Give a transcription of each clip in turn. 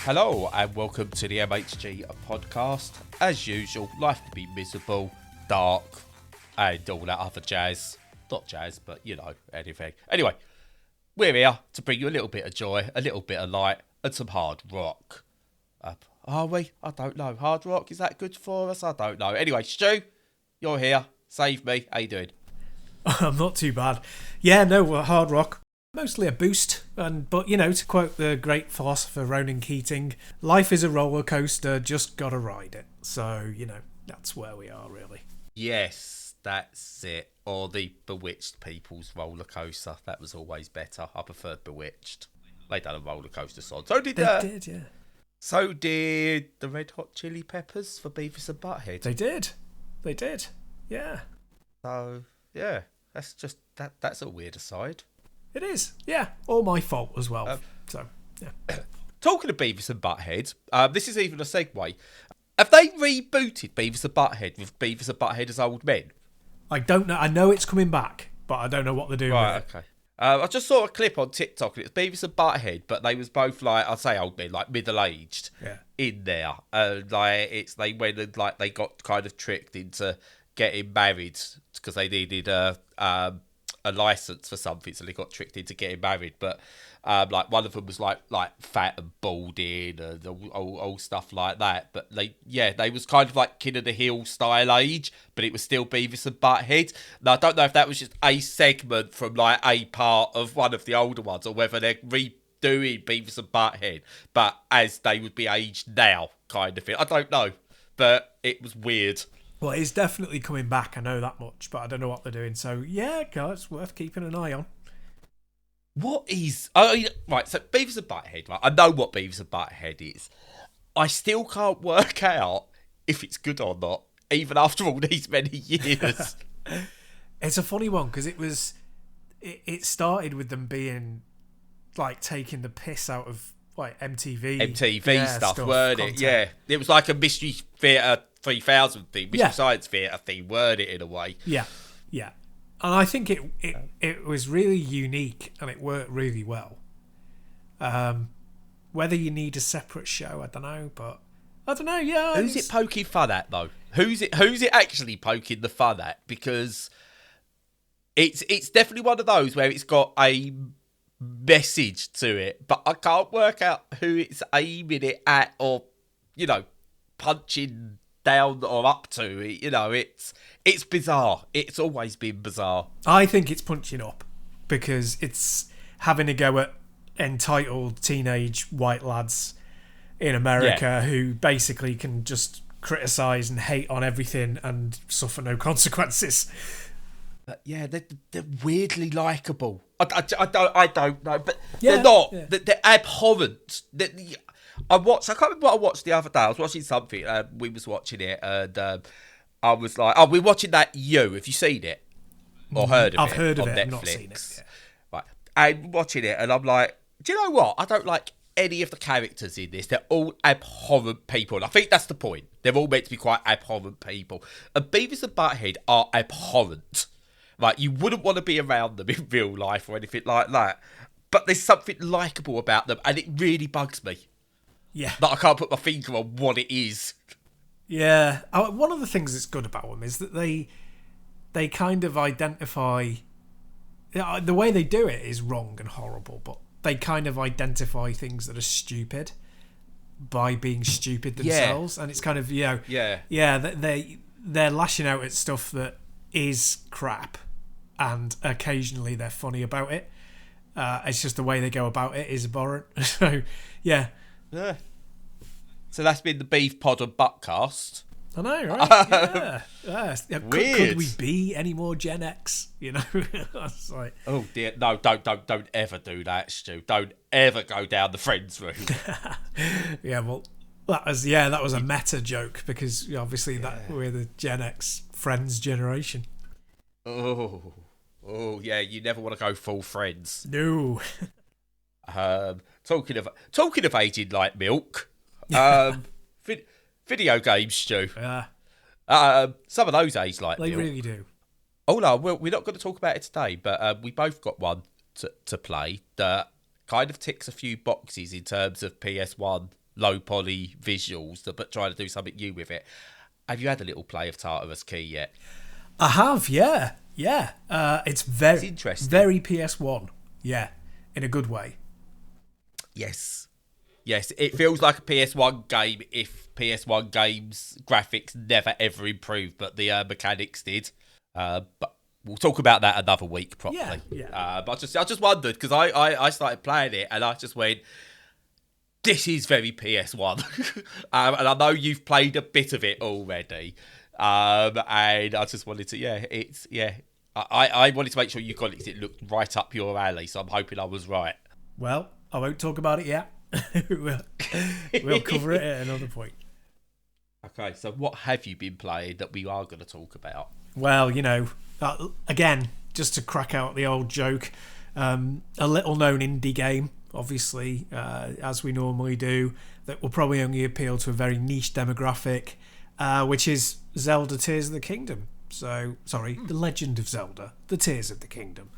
Hello and welcome to the MHG podcast. As usual, life can be miserable, dark, and all that other jazz. Not jazz, but you know, anything. Anyway, we're here to bring you a little bit of joy, a little bit of light, and some hard rock. Are we? I don't know. Hard rock, is that good for us? I don't know. Anyway, Stu, you're here. Save me. How you doing? I'm not too bad. Yeah, no, hard rock. Mostly a boost, but you know, to quote the great philosopher Ronan Keating, life is a roller coaster, just gotta ride it. So, you know, that's where we are, really. Yes, that's it. Or the Bewitched People's roller coaster. That was always better. I preferred Bewitched. They done a roller coaster song. So did they did, yeah. So did the Red Hot Chili Peppers for Beavis and Butthead. They did. Yeah. So yeah, that's just that's a weird aside. It is, yeah. All my fault as well. So, yeah. Talking of Beavis and Butthead, this is even a segue. Have they rebooted Beavis and Butthead with Beavis and Butthead as old men? I don't know. I know it's coming back, but I don't know what they're doing with it. Okay. I just saw a clip on TikTok, and it's Beavis and Butthead, but they was both like, I'd say old men, like middle-aged, in there. They went and like they got kind of tricked into getting married because they needed a license for something, so they got tricked into getting married. But like one of them was like fat and balding and all stuff like that. But they was kind of like King of the Hill style age, but it was still Beavis and Butthead. Now I don't know if that was just a segment from like a part of one of the older ones, or whether they're redoing Beavis and Butthead, but as they would be aged now, kind of thing. I don't know, but it was weird. Well, it's definitely coming back, I know that much, but I don't know what they're doing. So, yeah, it's worth keeping an eye on. What is... right, so Beavis and Butthead, right? I know what Beavis and Butthead is. I still can't work out if it's good or not, even after all these many years. It's a funny one, because it started with them being, like, taking the piss out of, like, MTV stuff, weren't it? Yeah. It was like a Mystery Theatre 3000 thing, Mystery Science Theatre thing, weren't it, in a way? Yeah. And I think it was really unique and it worked really well. Whether you need a separate show, I don't know, but I don't know. Yeah, who's it poking fun at though? Who's it actually poking the fun at? Because it's definitely one of those where it's got a message to it, but I can't work out who it's aiming it at, or you know, punching down or up to. You know, it's bizarre. It's always been bizarre. I think it's punching up because it's having a go at entitled teenage white lads in America who basically can just criticise and hate on everything and suffer no consequences. But yeah, they're weirdly likeable. I don't know, but they're not. Yeah. They're abhorrent. I can't remember what I watched the other day. I was watching something. We was watching it, and I was like, "Oh, we're watching that. You, have you seen it or heard of it? I've heard of on it. Netflix? I've not seen it. Yeah. Right, I'm watching it, and I'm like, do you know what? I don't like any of the characters in this. They're all abhorrent people, and I think that's the point. They're all meant to be quite abhorrent people. And Beavis and Butthead are abhorrent. Like, you wouldn't want to be around them in real life or anything like that. But there's something likeable about them, and it really bugs me. Yeah. That I can't put my finger on what it is. Yeah. One of the things that's good about them is that they kind of identify... The way they do it is wrong and horrible, but they kind of identify things that are stupid by being stupid themselves. And it's kind of, you know... They're lashing out at stuff that is crap, and occasionally they're funny about it. It's just the way they go about it is abhorrent. So, yeah. So that's been the Beef Pod and Buttcast. I know, right? Yeah. Could we be any more Gen X? You know, it's like, oh dear, no! Don't ever do that, Stu. Don't ever go down the Friends route. Yeah, well, that was a meta joke because obviously that we're the Gen X Friends generation. Oh yeah, you never want to go full Friends. No. Talking of aging like milk, video games, Stu. Some of those age like milk. They really do. Oh no, we're not going to talk about it today, but we both got one to play that kind of ticks a few boxes in terms of PS1 low poly visuals, but trying to do something new with it. Have you had a little play of Tartarus Key yet? I have, yeah. It's very interesting. Very PS1, yeah, in a good way. Yes, it feels like a PS1 game if PS1 games graphics never ever improved, but the mechanics did. But we'll talk about that another week properly. Yeah. But I just wondered, because I started playing it and I just went, this is very PS1. And I know you've played a bit of it already. And I just wanted to, I wanted to make sure you got it because it looked right up your alley. So I'm hoping I was right. Well, I won't talk about it yet. We'll cover it at another point. Okay, so what have you been playing that we are going to talk about? Well, again, just to crack out the old joke, a little known indie game, obviously, as we normally do, that will probably only appeal to a very niche demographic, which is Zelda Tears of the Kingdom. So, sorry, The Legend of Zelda, The Tears of the Kingdom.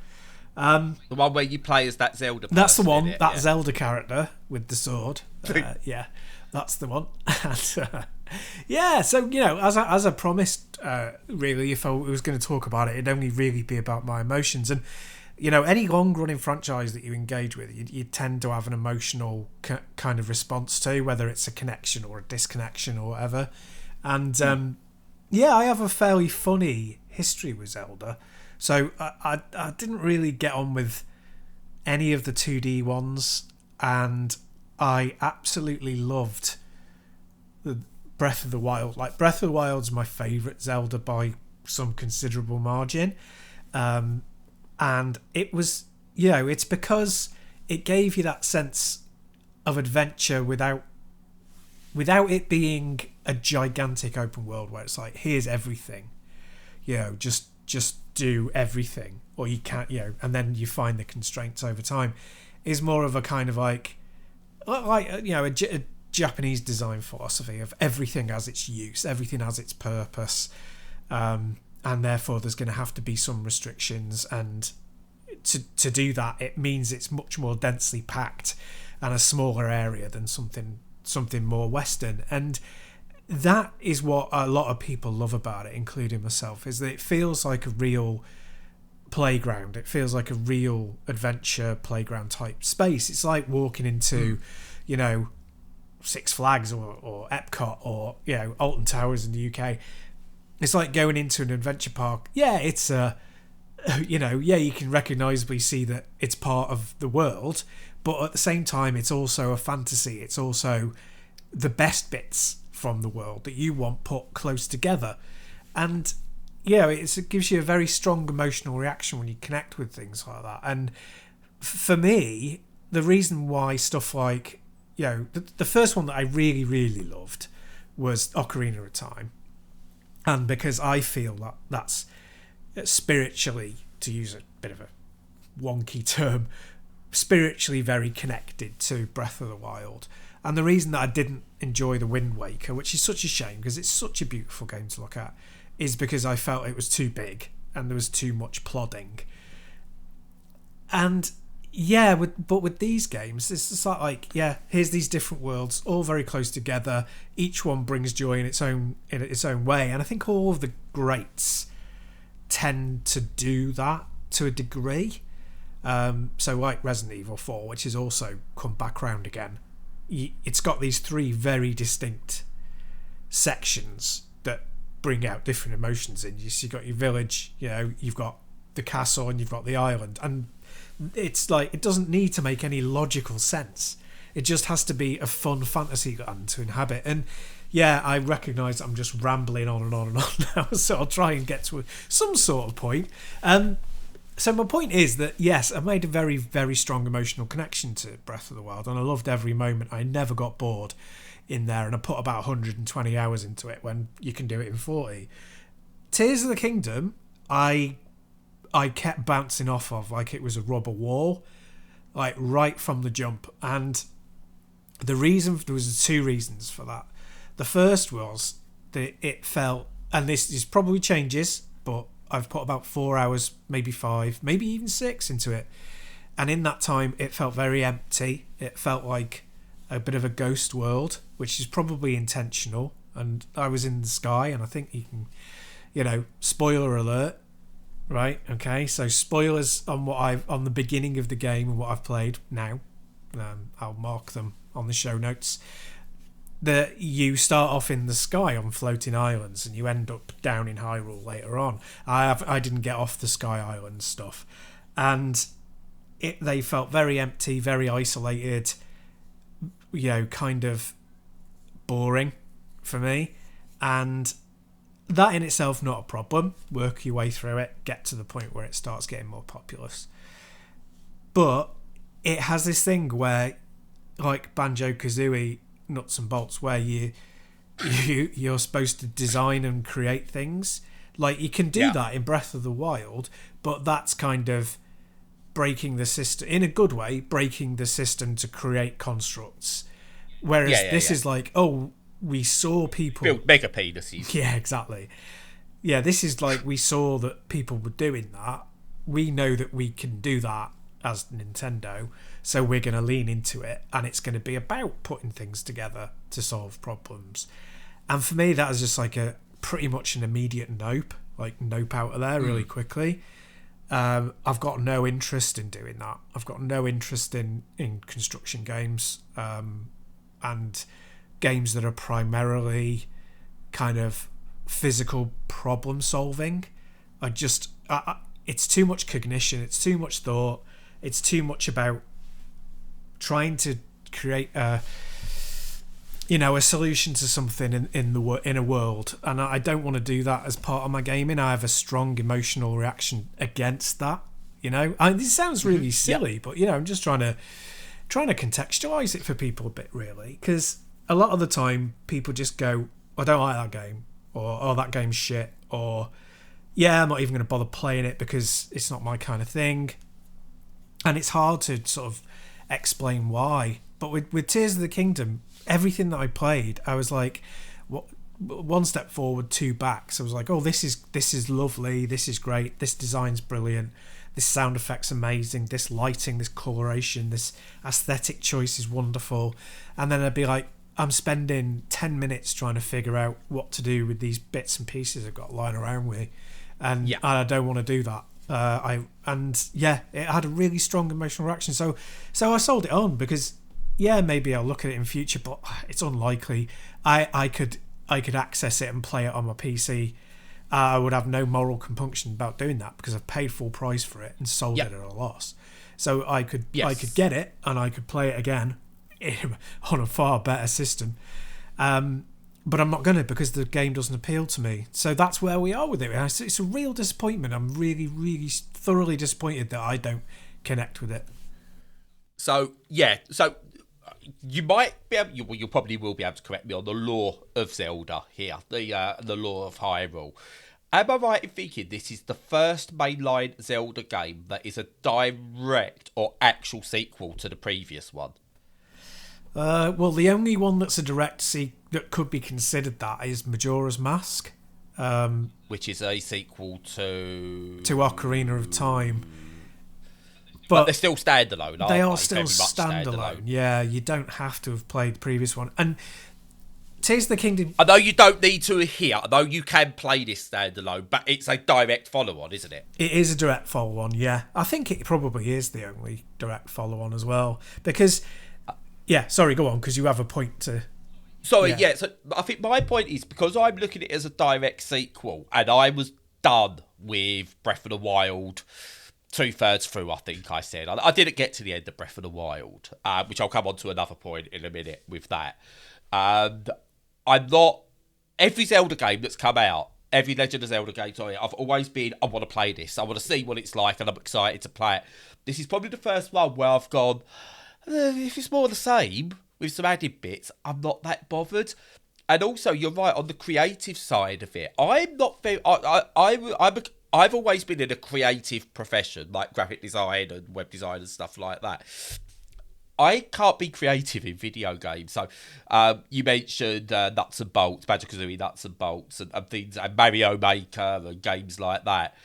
The one where you play as that Zelda person. That's the one, that Zelda character with the sword. Yeah, that's the one. And, so, as I promised, really, if I was going to talk about it, it'd only really be about my emotions. And, any long-running franchise that you engage with, you tend to have an emotional kind of response to, whether it's a connection or a disconnection or whatever. And, I have a fairly funny history with Zelda. So I didn't really get on with any of the 2D ones, and I absolutely loved the Breath of the Wild. Like, Breath of the Wild's my favourite Zelda by some considerable margin. And it was, it's because it gave you that sense of adventure without it being a gigantic open world where it's like, here's everything. Just do everything, or you can't, and then you find the constraints over time. Is more of a kind of a Japanese design philosophy of everything has its use, everything has its purpose, and therefore there's going to have to be some restrictions, and to do that it means it's much more densely packed and a smaller area than something more Western. And that is what a lot of people love about it, including myself, is that it feels like a real playground. It feels like a real adventure playground type space. It's like walking into, Six Flags or Epcot or, Alton Towers in the UK. It's like going into an adventure park. Yeah, it's you can recognisably see that it's part of the world, but at the same time, it's also a fantasy. It's also the best bits from the world that you want put close together. And it gives you a very strong emotional reaction when you connect with things like that. And for me, the reason why stuff like the first one that I really, really loved was Ocarina of Time, and because I feel that that's spiritually, to use a bit of a wonky term, spiritually very connected to Breath of the Wild. And the reason that I didn't enjoy The Wind Waker, which is such a shame because it's such a beautiful game to look at, is because I felt it was too big and there was too much plodding. And but with these games, it's just like here's these different worlds, all very close together. Each one brings joy in its own way. And I think all of the greats tend to do that to a degree. So like Resident Evil 4, which has also come back round again. It's got these three very distinct sections that bring out different emotions in you. So you've got your village, you've got the castle, and you've got the island. And it's like, it doesn't need to make any logical sense. It just has to be a fun fantasy land to inhabit. And I recognise I'm just rambling on and on and on now, so I'll try and get to some sort of point. So my point is that, yes, I made a very, very strong emotional connection to Breath of the Wild, and I loved every moment. I never got bored in there, and I put about 120 hours into it when you can do it in 40. Tears of the Kingdom, I kept bouncing off of like it was a rubber wall, like right from the jump. And there was two reasons for that. The first was that it felt, and this is probably changes, but I've put about 4 hours, maybe 5, maybe even 6 into it. And in that time, it felt very empty. It felt like a bit of a ghost world, which is probably intentional. And I was in the sky, and I think you can, spoiler alert, right? Okay, so spoilers on the beginning of the game and what I've played now. I'll mark them on the show notes. That you start off in the sky on floating islands, and you end up down in Hyrule later on. I didn't get off the Sky Island stuff, and they felt very empty, very isolated. Kind of boring for me, and that in itself not a problem. Work your way through it, get to the point where it starts getting more populous. But it has this thing where, like Banjo-Kazooie nuts and bolts, where you're supposed to design and create things. Like, you can do that in Breath of the Wild, but that's kind of breaking the system in a good way, breaking the system to create constructs. Whereas this is like, we saw people build mega penises. Yeah, exactly. Yeah, this is like, we saw that people were doing that. We know that we can do that as Nintendo, so we're going to lean into it, and it's going to be about putting things together to solve problems. And for me, that is just like a pretty much an immediate nope out of there really quickly. I've got no interest in doing that. I've got no interest in construction games, and games that are primarily kind of physical problem solving. It's too much cognition, it's too much thought, it's too much about trying to create a solution to something in a world, and I don't want to do that as part of my gaming. I have a strong emotional reaction against that. This sounds really silly, but I'm just trying to contextualize it for people a bit, really, because a lot of the time people just go, I don't like that game, or oh, that game's shit, or I'm not even going to bother playing it because it's not my kind of thing. And it's hard to sort of explain why. But with Tears of the Kingdom, everything that I played, I was like, one step forward, two back. So I was like, oh, this is lovely, this is great, this design's brilliant, this sound effect's amazing, this lighting, this coloration, this aesthetic choice is wonderful. And then I'd be like, I'm spending 10 minutes trying to figure out what to do with these bits and pieces I've got lying around with, and I don't want to do that. It had a really strong emotional reaction. So I sold it on because maybe I'll look at it in future, but it's unlikely. I could access it and play it on my PC. I would have no moral compunction about doing that because I've paid full price for it and sold it at a loss. So I could get it and I could play it again on a far better system. But I'm not going to, because the game doesn't appeal to me. So that's where we are with it. It's a real disappointment. I'm really, really thoroughly disappointed that I don't connect with it. So you might be able, you probably will be able to correct me on the lore of Zelda here, the lore of Hyrule. Am I right in thinking this is the first mainline Zelda game that is a direct or actual sequel to the previous one? Well, the only one that's a direct that could be considered that is Majora's Mask, which is a sequel to Ocarina of Time. But they're still standalone, aren't they? They are still standalone. Yeah, you don't have to have played the previous one. And Tears of the Kingdom... I know you don't need to here. I know you can play this standalone, but it's a direct follow-on, isn't it? It is a direct follow-on, yeah. I think it probably is the only direct follow-on as well. Because... sorry, go on, because you have a point to... Sorry, so I think my point is, because I'm looking at it as a direct sequel, and I was done with Breath of the Wild 2/3 through, I think I said. I didn't get to the end of Breath of the Wild, which I'll come on to another point in a minute with that. I'm not... Every Zelda game that's come out, every Legend of Zelda game, I've always been, I want to play this. I want to see what it's like, and I'm excited to play it. This is probably the first one where I've gone... if it's more the same with some added bits, I'm not that bothered. And also, you're right on the creative side of it. I'm not very. I've always been in a creative profession, like graphic design and web design and stuff like that. I can't be creative in video games. So you mentioned Nuts and Bolts, Banjo-Kazooie Nuts and Bolts, and things, and Mario Maker and games like that.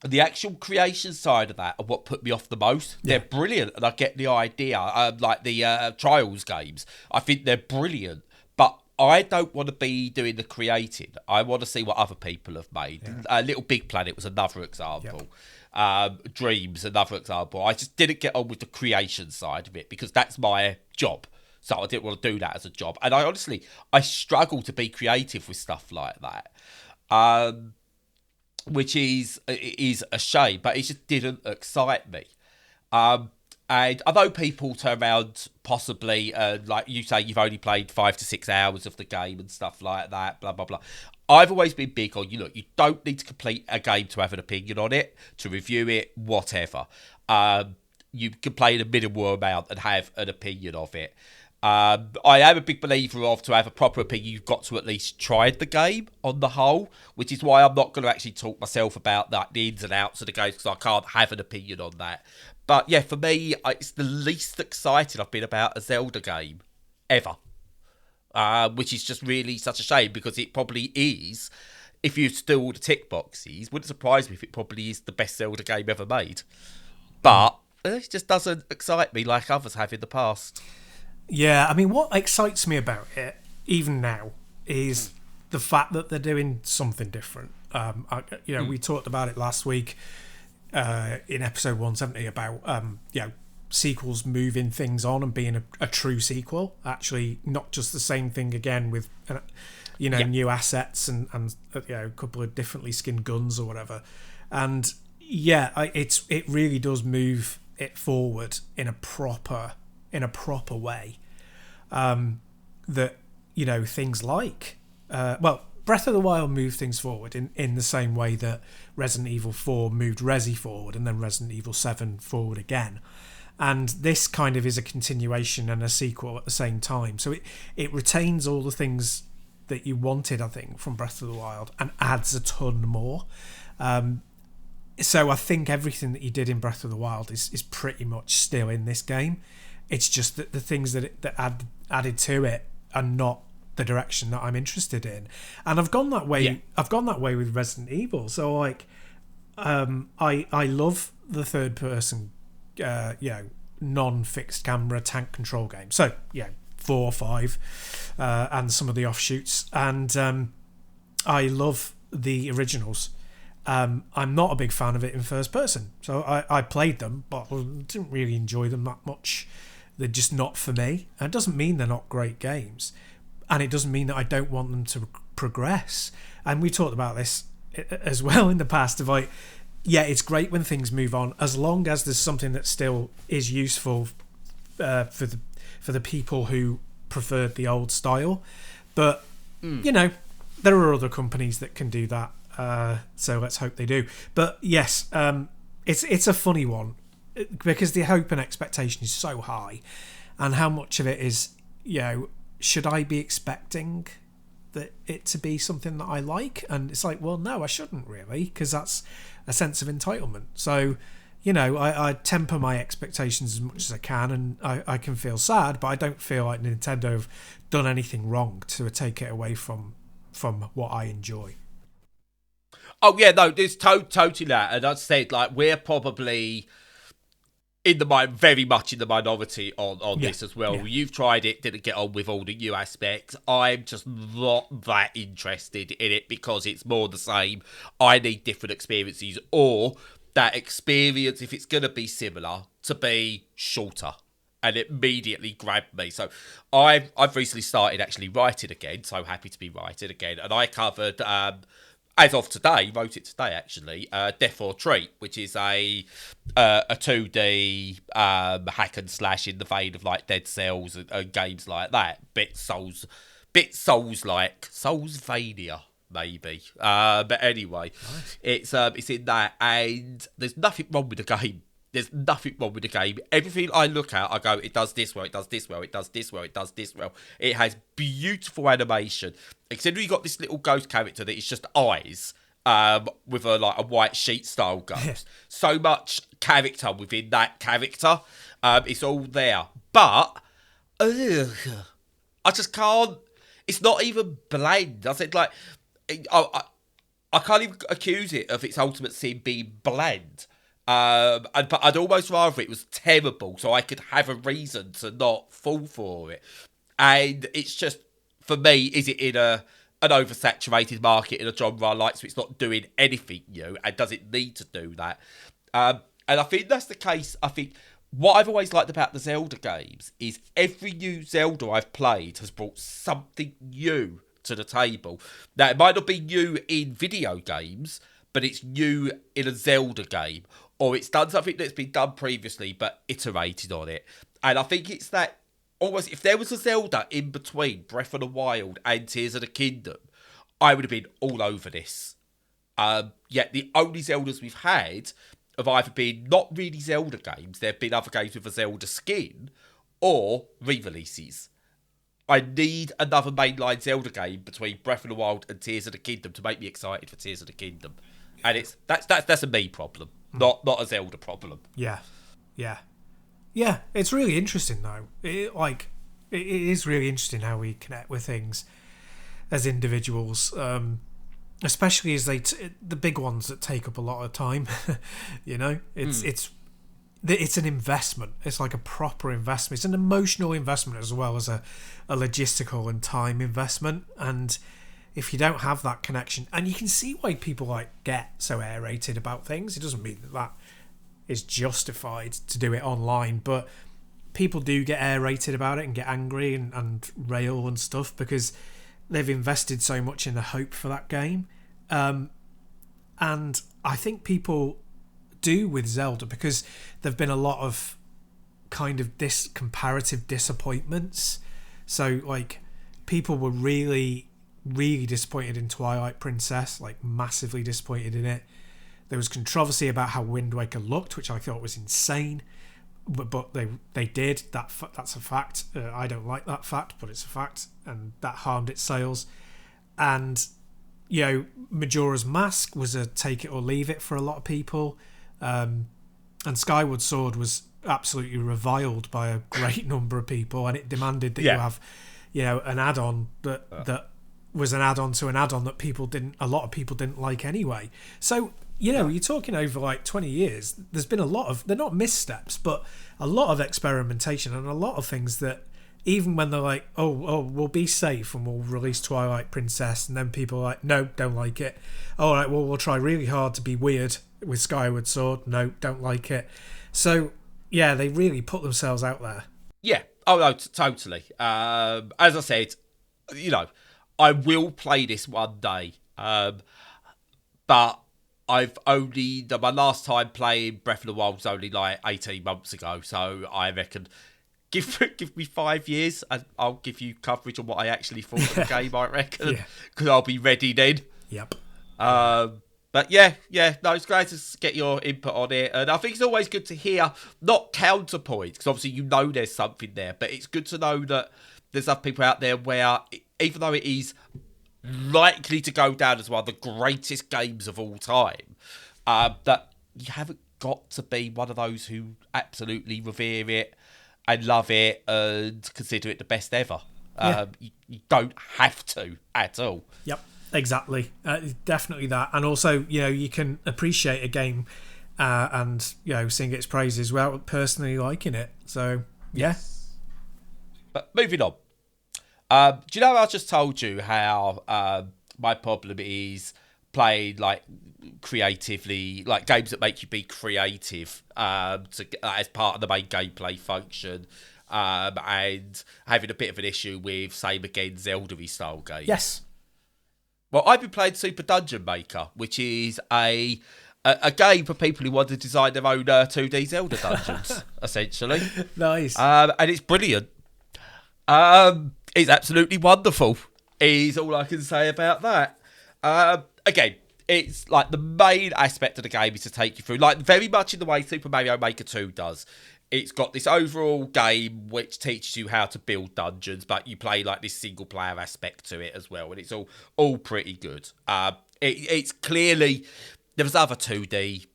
the actual creation side of that are what put me off the most. They're brilliant, and I get the idea. Like the Trials games, I think they're brilliant, but I don't want to be doing the creating. I want to see what other people have made. Little Big Planet was another example. Dreams, another example. I just didn't get on with the creation side of it because that's my job. So I didn't want to do that as a job. And I struggle to be creative with stuff like that. Which is a shame, but it just didn't excite me. And I know people turn around possibly, like you say, you've only played 5 to 6 hours of the game and stuff like that, blah, blah, blah. I've always been big on, you don't need to complete a game to have an opinion on it, to review it, whatever. You can play in a minimal amount and have an opinion of it. I am a big believer of, to have a proper opinion, you've got to at least try the game on the whole, which is why I'm not going to actually talk myself about the ins and outs of the game, because I can't have an opinion on that. But yeah, for me, it's the least excited I've been about a Zelda game ever, which is just really such a shame, because it probably is, if you still all the tick boxes, wouldn't surprise me if it probably is the best Zelda game ever made. But it just doesn't excite me like others have in the past. Yeah, I mean, what excites me about it, even now, is the fact that they're doing something different. We talked about it last week in episode 170 about sequels moving things on and being a true sequel. Actually, not just the same thing again with new assets and a couple of differently skinned guns or whatever. And it really does move it forward in a proper way, that things like Breath of the Wild moved things forward in the same way that Resident Evil 4 moved Resi forward, and then Resident Evil 7 forward again, and this kind of is a continuation and a sequel at the same time, so it retains all the things that you wanted, I think, from Breath of the Wild, and adds a ton more. So I think everything that you did in Breath of the Wild is pretty much still in this game. It's just that the things that added to it are not the direction that I'm interested in. And I've gone that way. Yeah. I've gone that way with Resident Evil. So like, I love the third person, non-fixed camera tank control game. So 4 or 5, and some of the offshoots. And I love the originals. I'm not a big fan of it in first person. So I played them, but didn't really enjoy them that much. They're just not for me. And it doesn't mean they're not great games. And it doesn't mean that I don't want them to progress. And we talked about this as well in the past. Of like, it's great when things move on, as long as there's something that still is useful for the people who preferred the old style. But, there are other companies that can do that. So let's hope they do. But yes, it's a funny one, because the hope and expectation is so high, and how much of it is, should I be expecting that it to be something that I like? And it's like, well, no, I shouldn't really, because that's a sense of entitlement. So, I temper my expectations as much as I can, and I can feel sad, but I don't feel like Nintendo have done anything wrong to take it away from what I enjoy. Oh yeah, no, there's totally that, and I'd say like we're probably very much in the minority on this as well. Yeah. You've tried it, didn't get on with all the new aspects. I'm just not that interested in it, because it's more the same. I need different experiences, or that experience, if it's going to be similar, to be shorter. And it immediately grabbed me. So I've recently started actually writing again. So happy to be writing again. And I covered, as of today, wrote it today actually, Death or Treat, which is a 2D hack and slash in the vein of like Dead Cells and games like that. Bit Souls-like, Soulsvania maybe. But anyway, nice. It's in that, and there's nothing wrong with the game. There's nothing wrong with the game. Everything I look at, I go, it does this well, it does this well, it does this well, it does this well. It has beautiful animation. Considering you got this little ghost character that is just eyes, with a white sheet style ghost. So much character within that character. It's all there. But I just can't. It's not even bland. I said like, I can't even accuse it of its ultimate sin being bland. But I'd almost rather it was terrible so I could have a reason to not fall for it. And it's just, for me, is it in an oversaturated market in a genre I like, so it's not doing anything new, and does it need to do that? And I think that's the case. I think what I've always liked about the Zelda games is every new Zelda I've played has brought something new to the table. Now, it might not be new in video games, but it's new in a Zelda game, or it's done something that's been done previously but iterated on it. And I think it's that, almost, if there was a Zelda in between Breath of the Wild and Tears of the Kingdom, I would have been all over this. Yet the only Zeldas we've had have either been not really Zelda games, there have been other games with a Zelda skin, or re-releases. I need another mainline Zelda game between Breath of the Wild and Tears of the Kingdom to make me excited for Tears of the Kingdom. And that's a me problem, not a Zelda problem. Yeah. It's really interesting though. It is really interesting how we connect with things as individuals, especially as the big ones that take up a lot of time. It's an investment. It's like a proper investment. It's an emotional investment as well as a logistical and time investment. And if you don't have that connection, and you can see why people get so aerated about things. It doesn't mean that is justified to do it online, but people do get aerated about it and get angry and rail and stuff because they've invested so much in the hope for that game. And I think people do with Zelda because there've been a lot of kind of comparative disappointments. So people were really disappointed in Twilight Princess, massively disappointed in it. There was controversy about how Wind Waker looked, which I thought was insane, but they did. That's a fact. I don't like that fact, but it's a fact, and that harmed its sales. And Majora's Mask was a take it or leave it for a lot of people. And Skyward Sword was absolutely reviled by a great number of people, and it demanded that you have, an add-on that was an add-on to an add-on that a lot of people didn't like anyway. So you're talking over 20 years. There's been a lot of, they're not missteps, but a lot of experimentation and a lot of things that even when they're like, oh, we'll be safe and we'll release Twilight Princess, and then people are like, no, don't like it. All right, well, we'll try really hard to be weird with Skyward Sword. No, don't like it. So, yeah, they really put themselves out there. Yeah. Oh, no, totally. As I said, I will play this one day. But my last time playing Breath of the Wild was only 18 months ago. So I reckon give me 5 years and I'll give you coverage on what I actually thought of the game, I reckon. Because I'll be ready then. Yep. But no, it's great to get your input on it. And I think it's always good to hear, not counterpoints, because obviously there's something there, but it's good to know that there's other people out there where, even though it is likely to go down as one of the greatest games of all time, that you haven't got to be one of those who absolutely revere it and love it and consider it the best ever. You don't have to at all. Yep. Exactly, definitely that, and also you can appreciate a game and sing its praises without personally liking it. So yeah. But moving on, do you know I just told you how my problem is playing creatively, games that make you be creative as part of the main gameplay function, and having a bit of an issue with same again Zelda-y style games. Yes. Well, I've been playing Super Dungeon Maker, which is a game for people who want to design their own 2D Zelda dungeons, essentially. Nice. And it's brilliant. It's absolutely wonderful, is all I can say about that. Again, it's the main aspect of the game is to take you through, very much in the way Super Mario Maker 2 does. It's got this overall game which teaches you how to build dungeons, but you play this single player aspect to it as well, and it's all pretty good. It's clearly, there's other 2D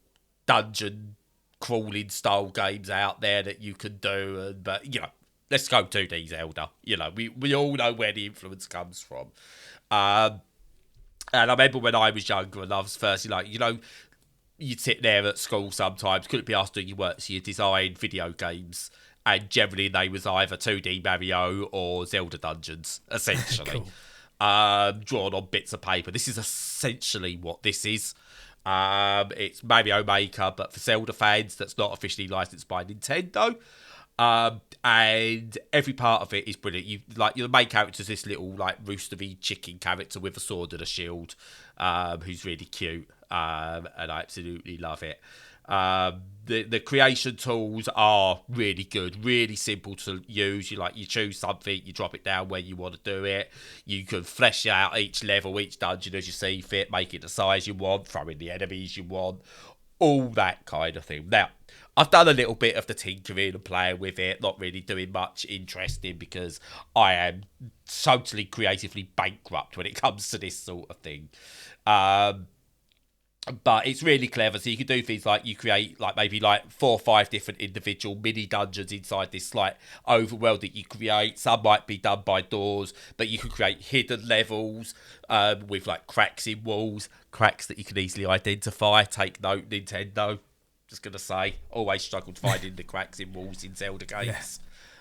dungeon crawling style games out there that you can do, but let's go 2D Zelda. We all know where the influence comes from. And I remember when I was younger and I was first, you'd sit there at school sometimes, couldn't be asked doing your work, so you design video games. And generally they was either 2D Mario or Zelda dungeons, essentially. Cool. Drawn on bits of paper. This is essentially what this is. It's Mario Maker, but for Zelda fans that's not officially licensed by Nintendo. And every part of it is brilliant. Your main character is this little roostery chicken character with a sword and a shield, who's really cute, and I absolutely love it. The creation tools are really good, really simple to use. You choose something, you drop it down where you want to do it. You can flesh out each level, each dungeon as you see fit, make it the size you want, throw in the enemies you want, all that kind of thing. Now, I've done a little bit of the tinkering and playing with it, not really doing much interesting because I am totally creatively bankrupt when it comes to this sort of thing. But it's really clever. So you can do things like you create maybe 4 or 5 different individual mini dungeons inside this overworld that you create. Some might be done by doors, but you can create hidden levels with cracks in walls, cracks that you can easily identify. Take note, Nintendo. Just gonna say, always struggled finding the cracks in walls in Zelda games.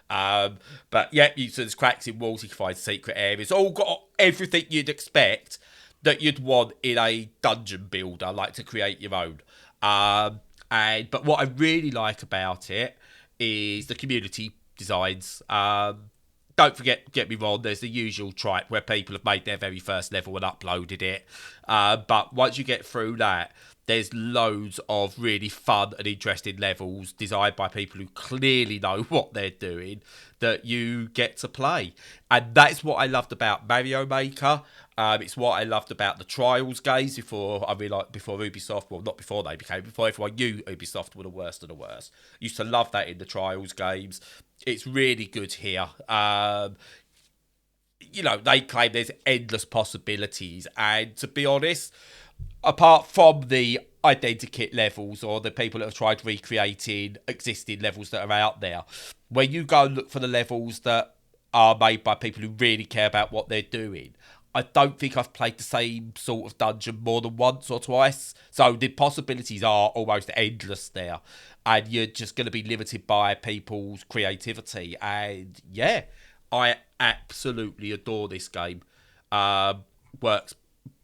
Yeah. But yeah, so there's cracks in walls. You can find secret areas. All got everything you'd expect that you'd want in a dungeon builder, to create your own. But what I really like about it is the community designs. Don't get me wrong, there's the usual tripe where people have made their very first level and uploaded it. But once you get through that, there's loads of really fun and interesting levels designed by people who clearly know what they're doing that you get to play. And that's what I loved about Mario Maker. It's what I loved about the Trials games before Ubisoft, well, not before they became, before everyone knew Ubisoft were the worst of the worst. Used to love that in the Trials games. It's really good here. They claim there's endless possibilities. And to be honest, apart from the identikit levels or the people that have tried recreating existing levels that are out there, when you go and look for the levels that are made by people who really care about what they're doing, I don't think I've played the same sort of dungeon more than once or twice. So the possibilities are almost endless there. And you're just going to be limited by people's creativity. And yeah, I absolutely adore this game. Works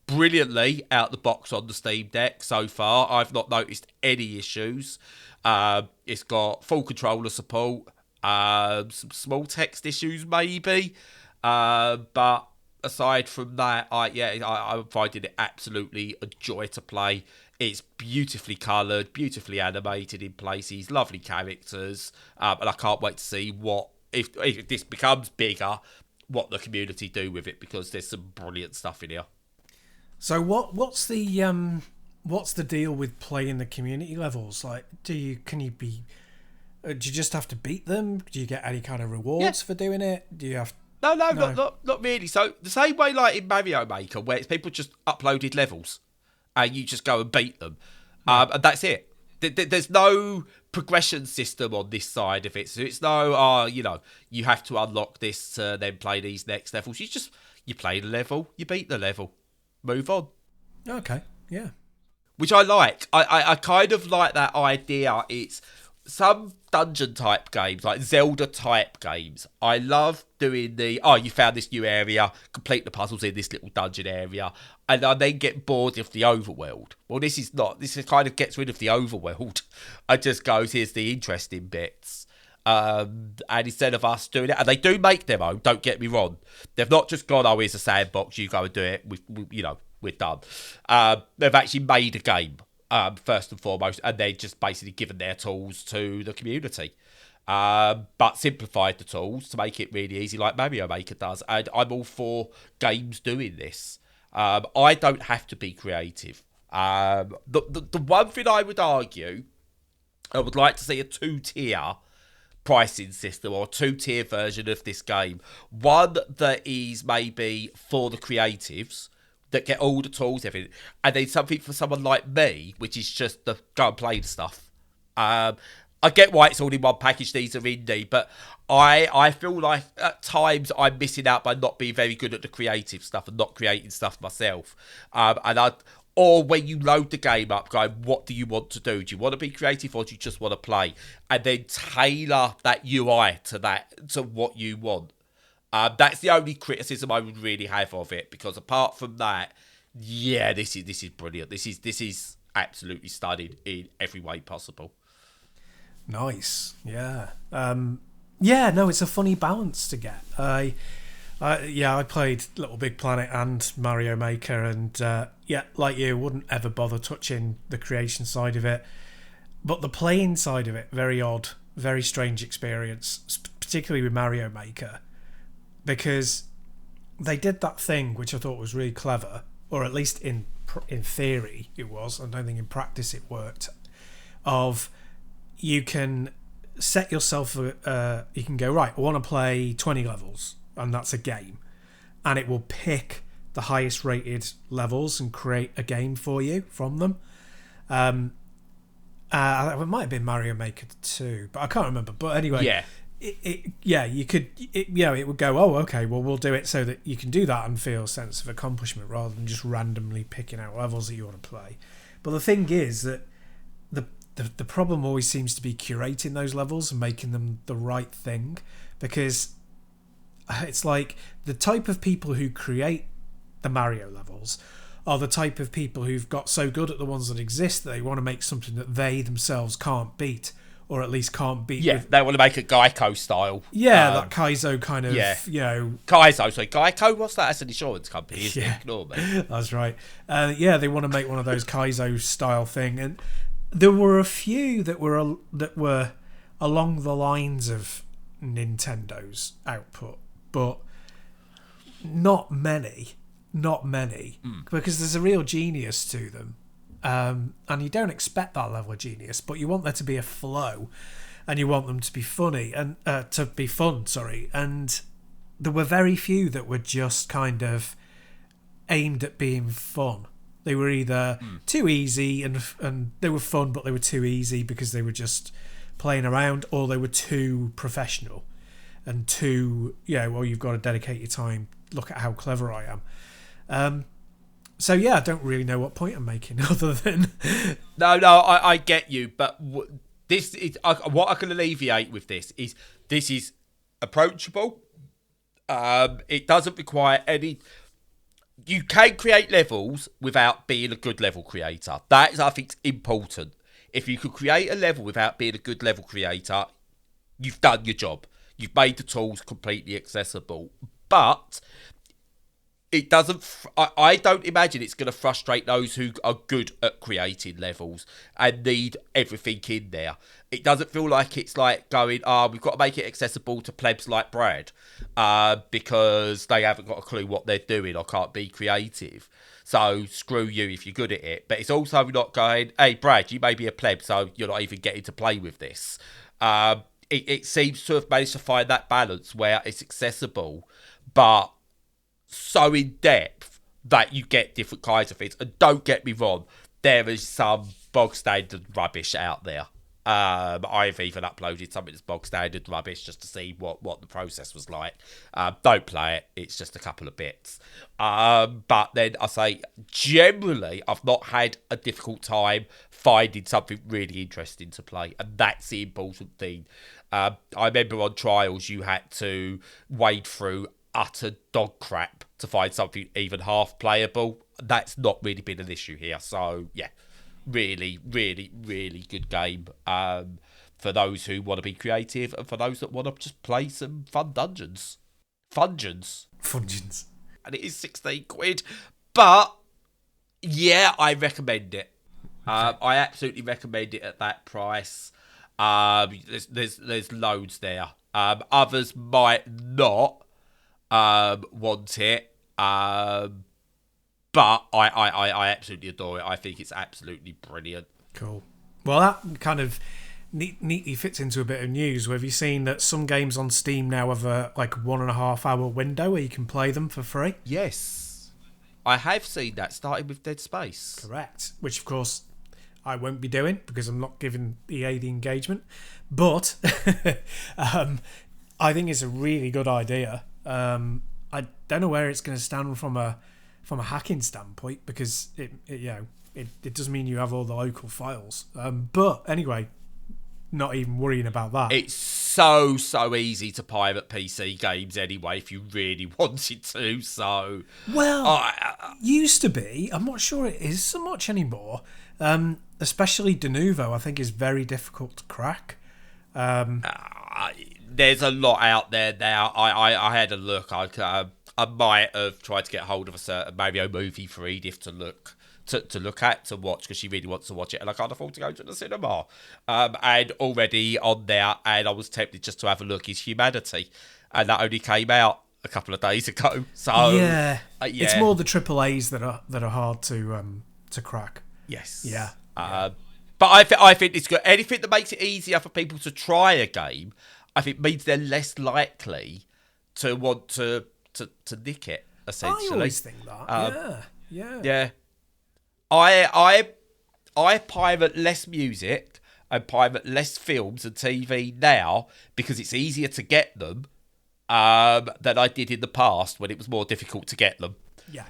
brilliantly out the box on the Steam Deck so far. I've not noticed any issues. It's got full controller support. Some small text issues maybe. But aside from that, I'm finding it absolutely a joy to play. It's beautifully coloured, beautifully animated in places, lovely characters, and I can't wait to see what, if this becomes bigger, what the community do with it, because there's some brilliant stuff in here. So what's the deal with playing the community levels? Do you just have to beat them? Do you get any kind of rewards for doing it? Do you have? No. Not really. So the same way in Mario Maker, where it's people just uploaded levels and you just go and beat them, and that's it. There's no progression system on this side of it. So it's no, you have to unlock this to then play these next levels. You play the level, you beat the level, move on. Okay, yeah. Which I like. I kind of like that idea. It's some dungeon type games, like Zelda type games. I love doing you found this new area, complete the puzzles in this little dungeon area, and I then get bored of the overworld. Well, this kind of gets rid of the overworld. It just goes, here's the interesting bits. And instead of us doing it, and they do make their own, don't get me wrong. They've not just gone, here's a sandbox, you go and do it, we're done. They've actually made a game. First and foremost, and they're just basically given their tools to the community, but simplified the tools to make it really easy, like Mario Maker does. And I'm all for games doing this. I don't have to be creative. The one thing I would argue, I would like to see a 2-tier pricing system or a 2-tier version of this game. One that is maybe for the creatives, that get all the tools, everything, and then something for someone like me, which is just the go and play the stuff. I get why it's all in one package. These are indie, but I feel like at times I'm missing out by not being very good at the creative stuff and not creating stuff myself. Or when you load the game up, going, what do you want to do? Do you want to be creative or do you just want to play? And then tailor that UI to what you want. That's the only criticism I would really have of it, because apart from that, yeah, this is brilliant. This is absolutely stunning in every way possible. Nice, yeah. No, it's a funny balance to get. I played Little Big Planet and Mario Maker, and like you, wouldn't ever bother touching the creation side of it. But the playing side of it, very odd, very strange experience, particularly with Mario Maker, because they did that thing which I thought was really clever, or at least in theory it was. I don't think in practice it worked. Of you can set yourself, you can go, right, I want to play 20 levels, and that's a game, and it will pick the highest rated levels and create a game for you from them. It might have been Mario Maker 2, but I can't remember. But anyway, it would go, oh, okay, well, we'll do it so that you can do that and feel a sense of accomplishment rather than just randomly picking out levels that you want to play. But the thing is that the problem always seems to be curating those levels and making them the right thing, because it's like the type of people who create the Mario levels are the type of people who've got so good at the ones that exist that they want to make something that they themselves can't beat, or at least can't beat. Yeah, they want to make a Geico style. Yeah, that Kaizo kind of, Kaizo, sorry, Geico, what's that? That's an insurance company, isn't it? Ignore me. That's right. They want to make one of those Kaizo style thing, and there were a few that were along the lines of Nintendo's output, but not many, because there's a real genius to them, and you don't expect that level of genius, but you want there to be a flow, and you want them to be funny and to be fun. And there were very few that were just kind of aimed at being fun. They were either too easy and they were fun, but they were too easy because they were just playing around, or they were too professional and too, you've got to dedicate your time. Look at how clever I am. I don't really know what point I'm making other than... No, I get you, but this is what I can alleviate with this is approachable. It doesn't require any... You can create levels without being a good level creator. That is, I think, important. If you could create a level without being a good level creator, you've done your job. You've made the tools completely accessible. But it doesn't... I don't imagine it's going to frustrate those who are good at creating levels and need everything in there. It doesn't feel like it's like going, we've got to make it accessible to plebs like Brad because they haven't got a clue what they're doing or can't be creative. So screw you if you're good at it. But it's also not going, hey, Brad, you may be a pleb, so you're not even getting to play with this. It seems to have managed to find that balance where it's accessible, but so in depth that you get different kinds of things. And don't get me wrong, there is some bog standard rubbish out there. I've even uploaded something that's bog standard rubbish just to see what the process was like. Don't play it, it's just a couple of bits. But then I say, generally, I've not had a difficult time finding something really interesting to play, and that's the important thing. I remember on Trials you had to wade through utter dog crap to find something even half playable. That's not really been an issue here. So yeah, really, really, really good game for those who want to be creative and for those that want to just play some fun dungeons. Fungeons. And it is 16 quid, but yeah, I recommend it. I absolutely recommend it at that price. There's loads there. Others might not want it, but I absolutely adore it. I think it's absolutely brilliant. Cool. Well, that kind of neatly fits into a bit of news. Have you seen that some games on Steam now have a 1.5 hour window where you can play them for free? Yes, I have seen that, starting with Dead Space. Correct. Which, of course, I won't be doing because I'm not giving EA the engagement. But I think it's a really good idea. I don't know where it's going to stand from a hacking standpoint, because it does mean you have all the local files. But anyway, not even worrying about that. It's so easy to pirate PC games anyway if you really wanted to. So used to be. I'm not sure it is so much anymore. Especially Denuvo, I think, is very difficult to crack. There's a lot out there now. I had a look. I might have tried to get hold of a certain Mario movie for Edith to look to watch, because she really wants to watch it, and I can't afford to go to the cinema. And already on there, and I was tempted just to have a look, is Humanity, and that only came out a couple of days ago. So it's more the AAAs that are hard to crack. Yes. Yeah. But I think it's good. Anything that makes it easier for people to try a game, I think means they're less likely to want to nick it, essentially. I always think that. Yeah. I pirate less music and pirate less films and TV now because it's easier to get them than I did in the past when it was more difficult to get them. Yeah.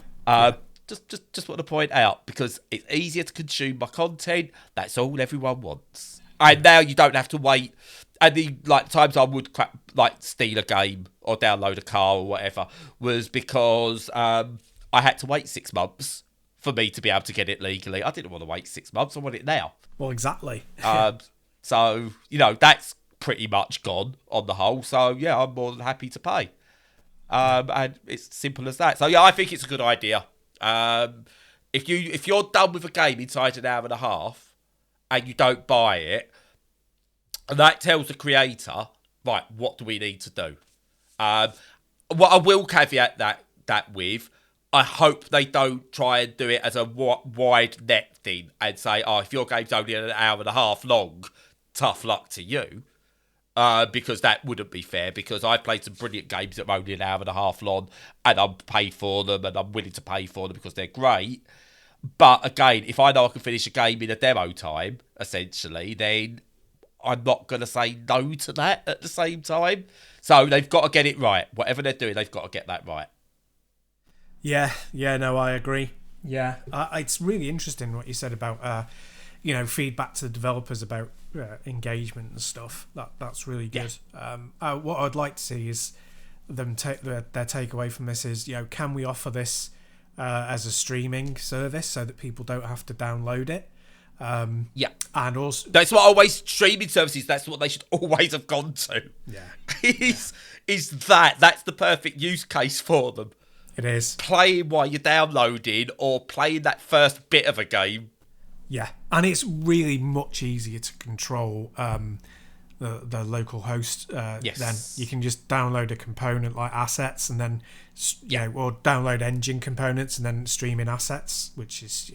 Just want to point out, because it's easier to consume my content. That's all everyone wants. And now you don't have to wait. And the times I would steal a game or download a car or whatever was because I had to wait 6 months for me to be able to get it legally. I didn't want to wait 6 months. I want it now. Well, exactly. So, that's pretty much gone on the whole. So, yeah, I'm more than happy to pay. And it's simple as that. So, yeah, I think it's a good idea. If you're done with a game inside an hour and a half and you don't buy it, that tells the creator, right, what do we need to do? What I will caveat that with, I hope they don't try and do it as a wide net thing and say, if your game's only an hour and a half long, tough luck to you. Because that wouldn't be fair, because I've played some brilliant games that are only an hour and a half long, and I'm paid for them, and I'm willing to pay for them because they're great. But again, if I know I can finish a game in a demo time, essentially, then I'm not going to say no to that at the same time. So they've got to get it right. Whatever they're doing, they've got to get that right. Yeah, no, I agree. Yeah, it's really interesting what you said about, feedback to the developers about engagement and stuff. That's really good. Yeah. What I'd like to see is them take their takeaway from this is, can we offer this as a streaming service so that people don't have to download it? And also that's streaming services, that's what they should always have gone to. That's the perfect use case for them. It is playing while you're downloading or playing that first bit of a game. Yeah, and it's really much easier to control the local host. Yes. Then you can just download a component like assets, and then or download engine components and then stream in assets, which is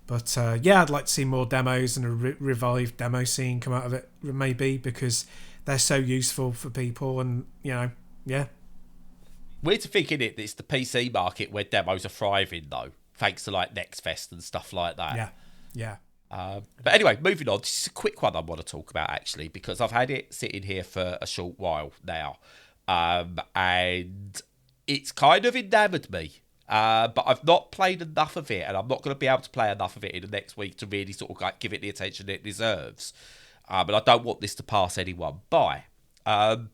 But I'd like to see more demos and a revived demo scene come out of it, maybe, because they're so useful for people, and Weird to think, isn't it, that it's the PC market where demos are thriving, though, thanks to Next Fest and stuff like that. Yeah. But anyway, moving on. This is a quick one I want to talk about, actually, because I've had it sitting here for a short while now, and it's kind of enamored me. But I've not played enough of it, and I'm not going to be able to play enough of it in the next week to really sort of give it the attention it deserves. But I don't want this to pass anyone by. But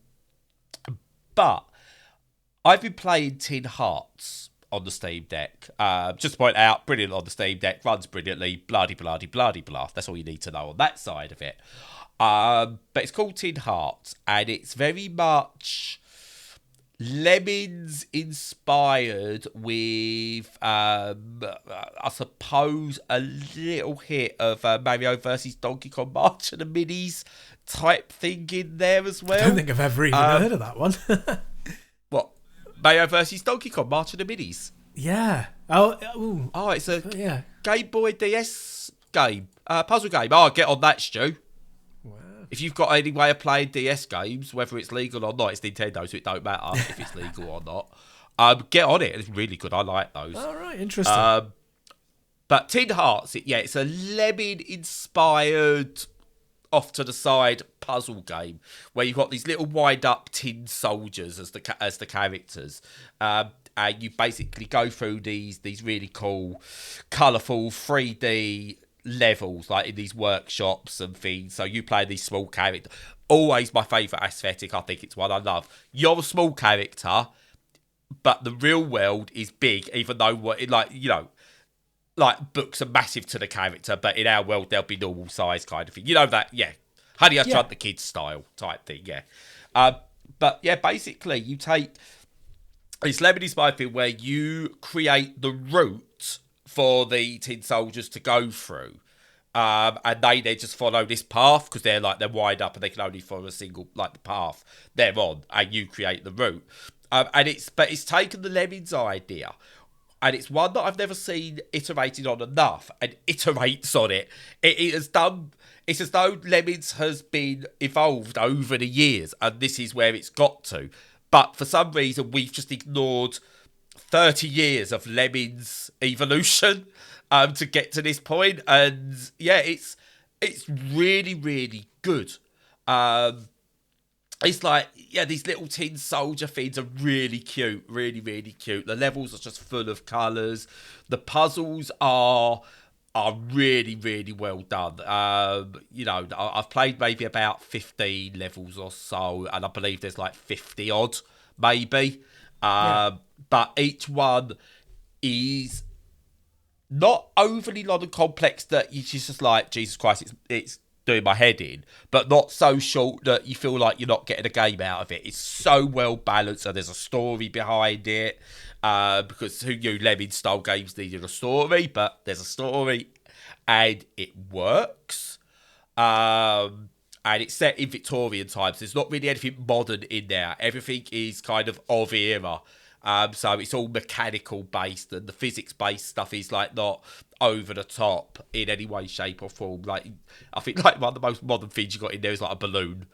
I've been playing Tin Hearts on the Steam Deck. Just to point out, brilliant on the Steam Deck, runs brilliantly, blah-de-blah-de-blah-de-blah. That's all you need to know on that side of it. But it's called Tin Hearts, and it's very much Lemmings inspired with, I suppose, a little hit of Mario versus Donkey Kong March and the Minis type thing in there as well. I don't think I've ever even heard of that one. What? Mario versus Donkey Kong March and the Minis? Yeah. It's a Game Boy DS game, puzzle game. Get on that, Stu. If you've got any way of playing DS games, whether it's legal or not, it's Nintendo, so it don't matter if it's legal or not. Get on it. It's really good. I like those. All right, interesting. But Tin Hearts, it's a Lemming-inspired, off to the side puzzle game where you've got these little wind-up tin soldiers as the characters, and you basically go through these really cool, colourful 3D levels, like in these workshops and things. So you play these small characters. Always my favourite aesthetic. I think it's one I love. You're a small character, but the real world is big, even though like books are massive to the character, but in our world they'll be normal size kind of thing. You know that, Honey, I Shrunk the Kids style type thing, But basically you take this Lemmings-y thing where you create the route for the tin soldiers to go through, and they just follow this path because they're wide up and they can only follow a single the path they're on, and you create the route. And it's taken the Lemmings idea. And it's one that I've never seen iterated on enough, and iterates on it. It's as though Lemmings has been evolved over the years, and this is where it's got to. But for some reason, we've just ignored 30 years of Lemmings evolution to get to this point. And it's really, really good. It's these little tin soldier things are really cute, really, really cute. The levels are just full of colours. The puzzles are really, really well done. I've played maybe about 15 levels or so, and I believe there's 50 odd, maybe. But each one is not overly long and complex that you just Jesus Christ, it's doing my head in, but not so short that you feel like you're not getting a game out of it. It's so well balanced, and there's a story behind it, because who knew Lemmings style games needed a story, but there's a story and it works. And it's set in Victorian times. There's not really anything modern in there. Everything is kind of era. So it's all mechanical based, and the physics based stuff is not over the top in any way, shape or form. I think one of the most modern things you got in there is a balloon.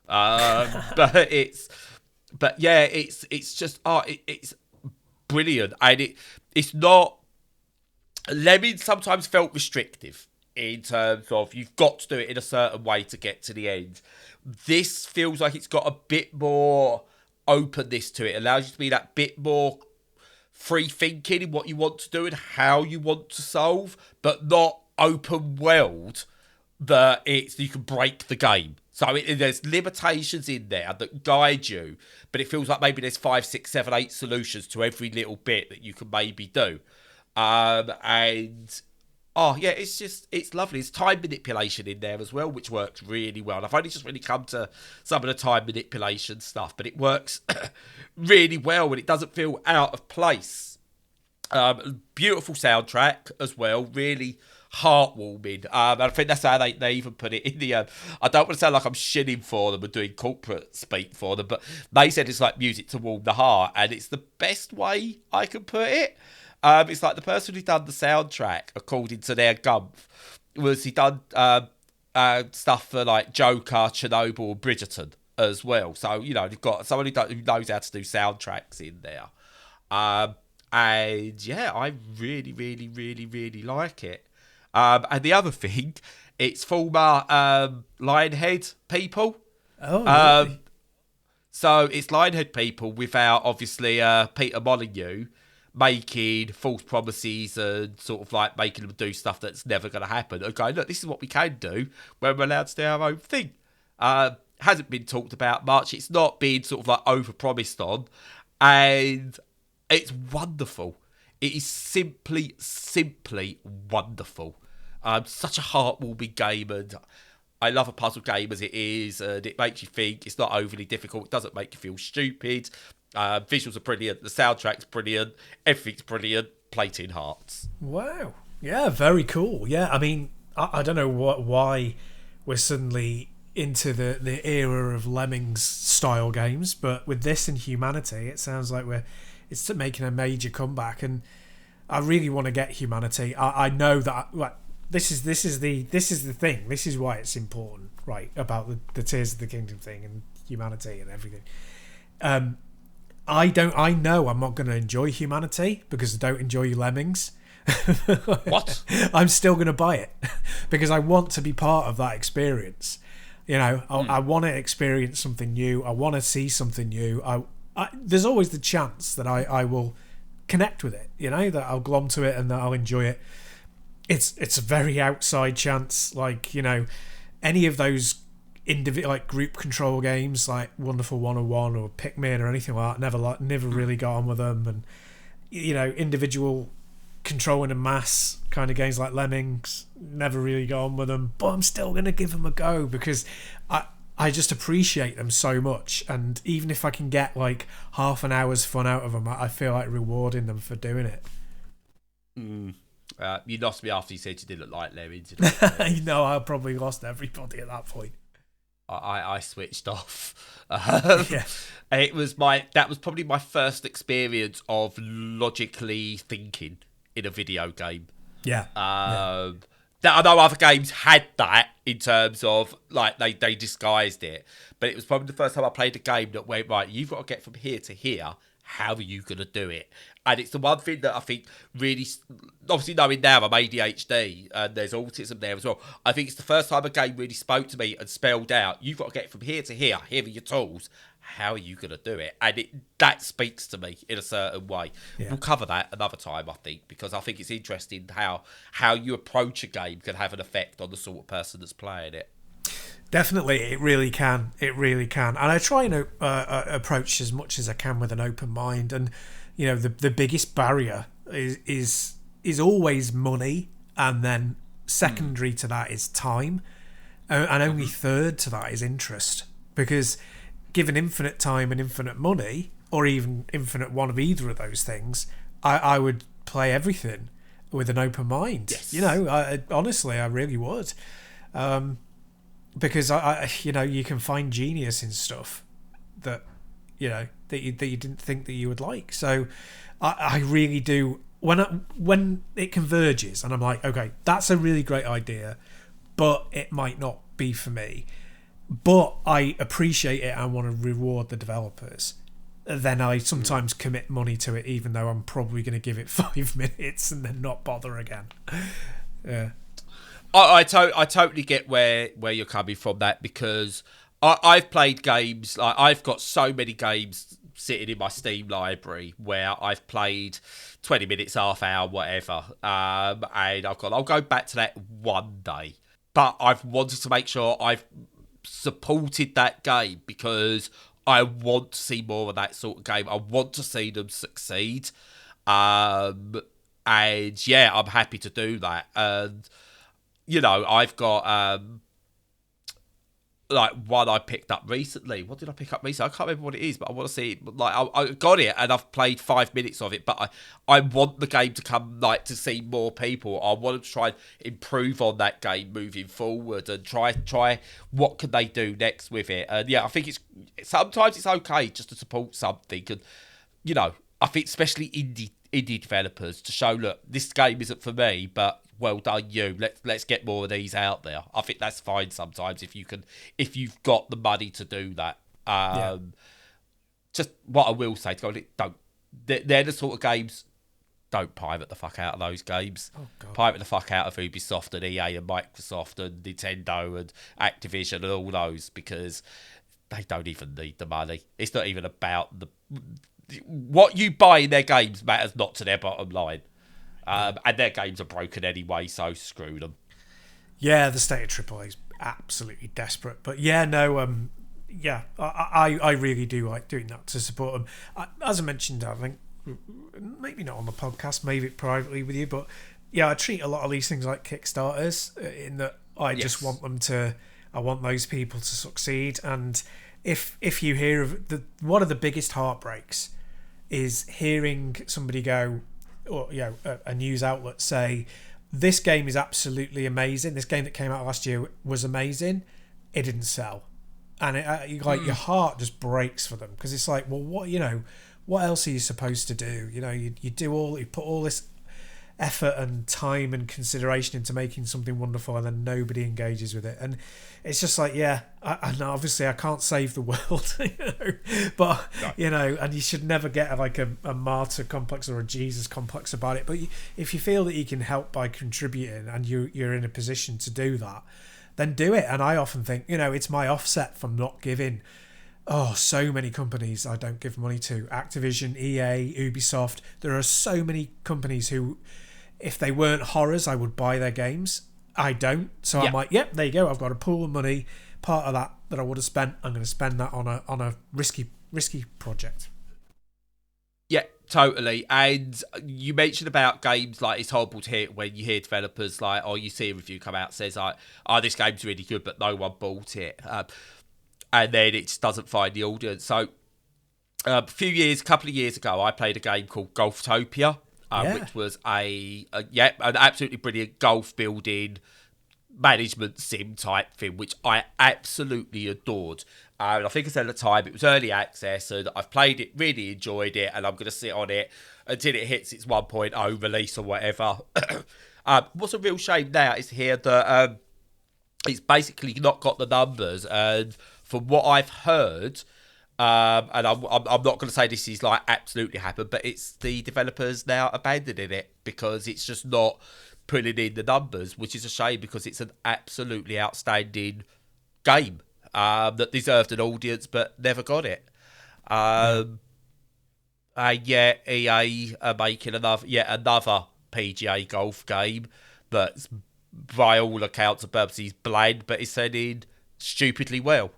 It's just it's brilliant, and it's not. Lemmings sometimes felt restrictive in terms of you've got to do it in a certain way to get to the end. This feels like it's got a bit more openness to it. Allows you to be that bit more free thinking in what you want to do and how you want to solve, but not open world that you can break the game. So there's limitations in there that guide you, but it feels like maybe there's 5, 6, 7, 8 solutions to every little bit that you can maybe do. It's lovely. There's time manipulation in there as well, which works really well. And I've only just really come to some of the time manipulation stuff, but it works really well and it doesn't feel out of place. Beautiful soundtrack as well, really heartwarming. And I think that's how they even put it in the... I don't want to sound like I'm shitting for them and doing corporate speak for them, but they said it's like music to warm the heart, and it's the best way I can put it. It's like the person who done the soundtrack, according to their gumph, he done stuff for Joker, Chernobyl, and Bridgerton as well. So you've got someone who knows how to do soundtracks in there, and I really, really, really, really like it. And the other thing, it's former Lionhead people. Oh, really? So it's Lionhead people without obviously Peter Molyneux making false promises and sort of making them do stuff that's never going to happen. Okay, look, this is what we can do when we're allowed to do our own thing. Hasn't been talked about much. It's not been sort of over-promised on. And it's wonderful. It is simply wonderful. Such a heartwarming game, and I love a puzzle game as it is, and it makes you think. It's not overly difficult. It doesn't make you feel stupid. Visuals are brilliant. The soundtrack's brilliant. Everything's brilliant. Play Tin Hearts. Wow. Yeah, very cool. Yeah, I mean, I don't know why we're suddenly into the era of Lemmings-style games, but with this and Humanity, it sounds like it's making a major comeback, and I really want to get Humanity. I know that this is the thing. This is why it's important, right? About the Tears of the Kingdom thing and Humanity and everything. I know I'm not going to enjoy Humanity because I don't enjoy Lemmings, What? I'm still going to buy it because I want to be part of that experience. You know, I want to experience something new. I want to see something new. There's always the chance that I will connect with it, you know, that I'll glom to it and that I'll enjoy it. It's a very outside chance, like, you know, any of those like group control games like Wonderful 101 or Pikmin or anything like that, never really got on with them. And, you know, individual controlling a mass kind of games like Lemmings, never really got on with them, but I'm still going to give them a go because I just appreciate them so much, and even if I can get like half an hour's fun out of them, I feel like rewarding them for doing it. You lost me after you said you didn't like Lemmings. No, I probably lost everybody at that point. I switched off. Yeah. That was probably my first experience of logically thinking in a video game. Yeah. I know other games had that in terms of like they disguised it, but it was probably the first time I played a game that went, right, you've got to get from here to here. How are you going to do it? And it's the one thing that I think really, obviously knowing now I'm ADHD and there's autism there as well, I think it's the first time a game really spoke to me and spelled out, you've got to get from here to here, here are your tools, how are you going to do it? And that speaks to me in a certain way. Yeah. We'll cover that another time, I think, because I think it's interesting how you approach a game can have an effect on the sort of person that's playing it. Definitely, it really can. It really can. And I try and approach as much as I can with an open mind. And, you know, the biggest barrier is always money, and then secondary to that is time, and only third to that is interest. Because given infinite time and infinite money, or even infinite one of either of those things, I would play everything with an open mind. Yes. You know, honestly, I really would. Because I you know, you can find genius in stuff that, you know, that you didn't think that you would like. So I really do, when it converges and I'm like, okay, that's a really great idea, but it might not be for me, but I appreciate it, I want to reward the developers, then I sometimes commit money to it, even though I'm probably going to give it 5 minutes and then not bother again. Yeah. I totally get where you're coming from that, because I've played games, like I've got so many games sitting in my Steam library where I've played 20 minutes, half hour, whatever, and I'll go back to that one day, but I've wanted to make sure I've supported that game because I want to see more of that sort of game. I want to see them succeed, and yeah, I'm happy to do that. And you know, I've got like one I picked up recently. What did I pick up recently? I can't remember what it is, but I want to see it. Like I got it and I've played 5 minutes of it, but I want the game to come, like, to see more people. I want to try and improve on that game moving forward and try what can they do next with it. And yeah, I think sometimes it's okay just to support something. And you know, I think especially indie developers to show, look, this game isn't for me, but well done you. Let's get more of these out there. I think that's fine sometimes if you've got the money to do that. Just what I will say to go, they're the sort of games. Don't pirate the fuck out of those games. Oh, God. Pirate the fuck out of Ubisoft and EA and Microsoft and Nintendo and Activision and all those, because they don't even need the money. It's not even about what you buy in their games matters not to their bottom line. And their games are broken anyway, so screw them. Yeah, the state of AAA is absolutely desperate. But yeah, no, yeah, I really do like doing that to support them. As I mentioned, I think, maybe not on the podcast, maybe privately with you, but yeah, I treat a lot of these things like Kickstarters, in that I just want I want those people to succeed. And if you hear of one of the biggest heartbreaks is hearing somebody go, or you know, a news outlet say, this game is absolutely amazing, this game that came out last year was amazing, it didn't sell, and your heart just breaks for them, because it's like, well, what else are you supposed to do? You know, you put all this effort and time and consideration into making something wonderful, and then nobody engages with it. And it's just like, and obviously I can't save the world, but and you should never get like a martyr complex or a Jesus complex about it. But if you feel that you can help by contributing and you're in a position to do that, then do it. And I often think, it's my offset from not giving. So many companies I don't give money to. Activision, EA, Ubisoft. There are so many companies who, if they weren't horrors, I would buy their games. I don't. So I'm like, there you go. I've got a pool of money. Part of that I would have spent, I'm going to spend that on a risky project. Yeah, totally. And you mentioned about games like it's horrible to hear when you hear developers like, you see a review come out says like, this game's really good, but no one bought it. And then it just doesn't find the audience. So couple of years ago, I played a game called Golftopia, which was an absolutely brilliant golf building management sim type thing, which I absolutely adored. And I think I said at the time it was early access, and I've played it, really enjoyed it, and I'm going to sit on it until it hits its 1.0 release or whatever. What's a real shame now is here that it's basically not got the numbers, and from what I've heard, and I'm not going to say this is like absolutely happened, but it's the developers now abandoning it because it's just not putting in the numbers, which is a shame because it's an absolutely outstanding game that deserved an audience but never got it. And EA are making another PGA golf game that's by all accounts and purposes bland, but it's selling stupidly well.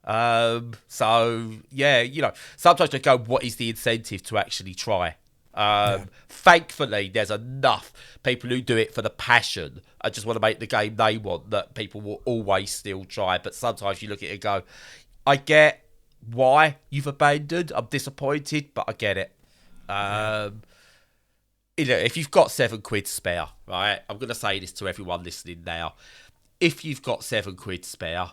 Sometimes I go, what is the incentive to actually try? Thankfully, there's enough people who do it for the passion. I just want to make the game they want that people will always still try. But sometimes you look at it and go, I get why you've abandoned. I'm disappointed, but I get it. If you've got £7 spare, right? I'm going to say this to everyone listening now. If you've got £7 spare,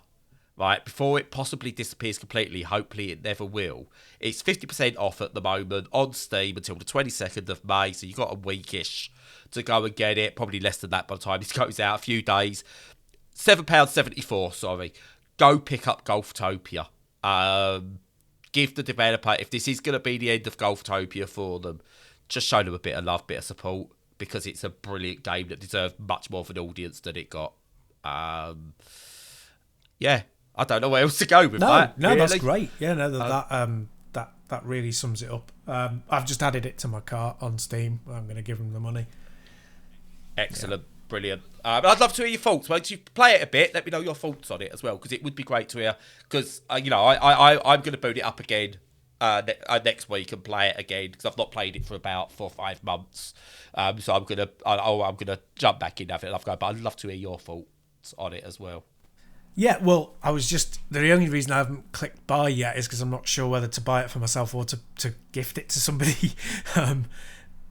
right, before it possibly disappears completely, hopefully it never will, it's 50% off at the moment on Steam until the 22nd of May, so you've got a weekish to go and get it, probably less than that by the time this goes out, a few days. £7.74, sorry. Go pick up Golftopia. Give the developer, if this is going to be the end of Golftopia for them, just show them a bit of love, bit of support, because it's a brilliant game that deserves much more of an audience than it got. I don't know where else to go with that. No, really. That's great. Yeah, that really sums it up. I've just added it to my cart on Steam. I'm going to give them the money. Excellent, brilliant. I'd love to hear your thoughts. Once you play it a bit, let me know your thoughts on it as well, because it would be great to hear. Because I'm going to boot it up again next week and play it again, because I've not played it for about 4 or 5 months. So I'm gonna jump back in and have it. But I'd love to hear your thoughts on it as well. Yeah, well, the only reason I haven't clicked buy yet is because I'm not sure whether to buy it for myself or to gift it to somebody.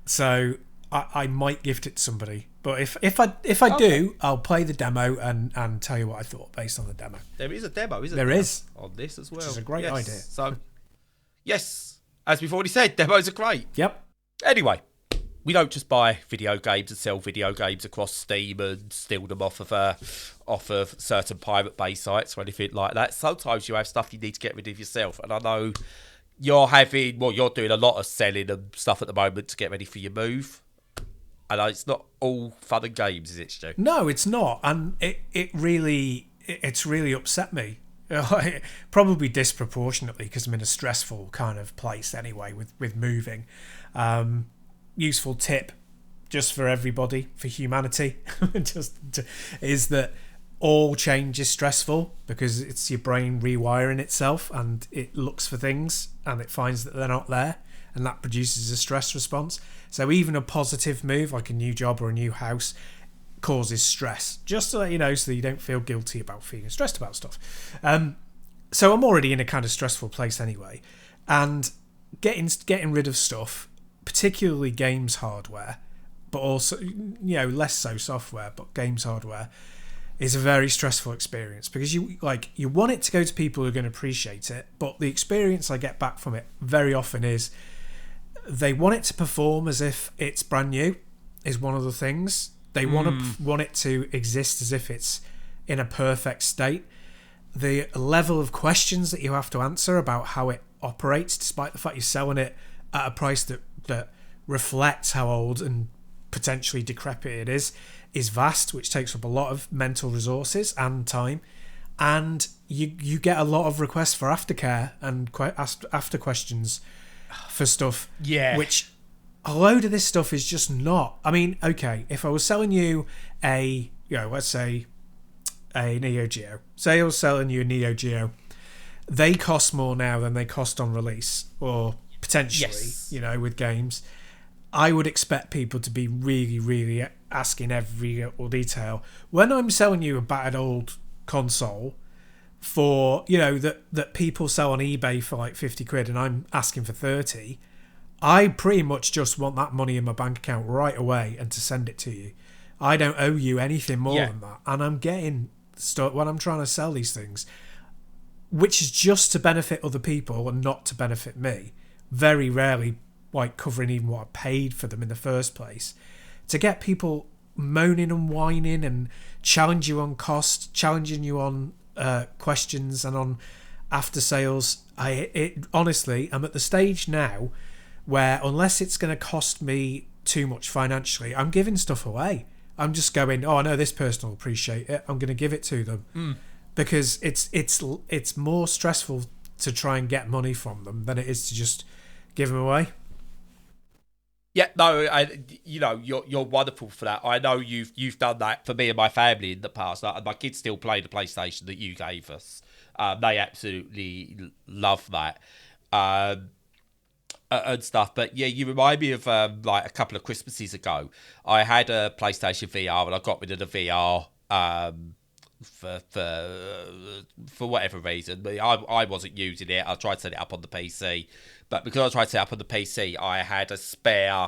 So I might gift it to somebody. But if I do, I'll play the demo and tell you what I thought based on the demo. There is a demo, isn't there? There is. On this as well. Which is a great idea. So, yes, as we've already said, demos are great. Yep. Anyway, we don't just buy video games and sell video games across Steam and steal them off of certain Pirate Bay sites or anything like that. Sometimes you have stuff you need to get rid of yourself. And I know you're doing a lot of selling and stuff at the moment to get ready for your move. And it's not all fun and games, is it, Stu? No, it's not. And it's really upset me. Probably disproportionately, because I'm in a stressful kind of place anyway with moving. Useful tip just for everybody, for humanity, is that all change is stressful because it's your brain rewiring itself, and it looks for things and it finds that they're not there, and that produces a stress response. So even a positive move like a new job or a new house causes stress, just to let you know, so that you don't feel guilty about feeling stressed about stuff. So I'm already in a kind of stressful place anyway, and getting rid of stuff, particularly games hardware, but also less so software, but games hardware, is a very stressful experience, because you want it to go to people who are going to appreciate it, but the experience I get back from it very often is they want it to perform as if it's brand new, is one of the things. They want it to exist as if it's in a perfect state. The level of questions that you have to answer about how it operates, despite the fact you're selling it at a price that reflects how old and potentially decrepit it is vast, which takes up a lot of mental resources and time. And you get a lot of requests for aftercare and after questions for stuff, which a load of this stuff is just not. I mean, okay, if I was selling you let's say a Neo Geo. Say I was selling you a Neo Geo. They cost more now than they cost on release, or potentially, with games. I would expect people to be really, really asking every little detail. When I'm selling you a battered old console for, that people sell on eBay for like 50 quid and I'm asking for 30, I pretty much just want that money in my bank account right away and to send it to you. I don't owe you anything more than that. And I'm getting stuff when I'm trying to sell these things, which is just to benefit other people and not to benefit me. Very rarely like covering even what I paid for them in the first place. To get people moaning and whining and challenge you on cost, challenging you on questions and on after sales, honestly, I'm at the stage now where unless it's going to cost me too much financially, I'm giving stuff away. I'm just going, I know this person will appreciate it, I'm going to give it to them. Because it's more stressful to try and get money from them than it is to just give them away. Yeah, no, you're wonderful for that. I know you've done that for me and my family in the past. My kids still play the PlayStation that you gave us. They absolutely love that and stuff. But yeah, you remind me of like a couple of Christmases ago. I had a PlayStation VR and I got rid of the VR for whatever reason. I wasn't using it. I tried to set it up on the PC. But because I tried to set up on the PC, I had a spare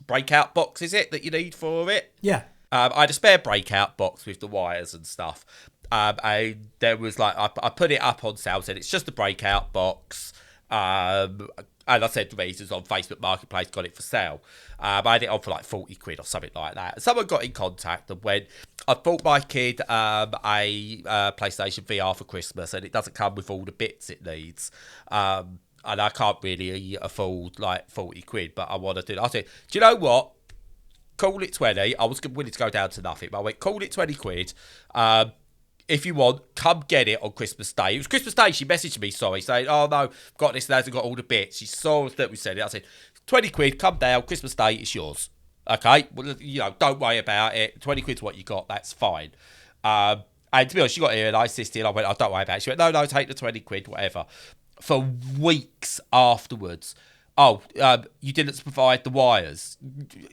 breakout box, is it, that you need for it? Yeah. I had a spare breakout box with the wires and stuff. And there was like, I put it up on sale, said it's just a breakout box. And I said the reasons on Facebook Marketplace, got it for sale. I had it on for like 40 quid or something like that. And someone got in contact and went, I bought my kid a PlayStation VR for Christmas and it doesn't come with all the bits it needs. And I can't really afford like 40 quid, but I want to do it. I said, do you know what? Call it 20. I was willing to go down to nothing, but I went, call it 20 quid. If you want, come get it on Christmas Day. It was Christmas Day. She messaged me, saying, oh no, got this and hasn't got all the bits. She saw that we said it. I said, 20 quid, come down, Christmas Day, it's yours. Okay? Well, don't worry about it. 20 quid's what you got, that's fine. And to be honest, she got here and I insisted. I went, oh, don't worry about it. She went, no, take the 20 quid, whatever. For weeks afterwards, you didn't provide the wires.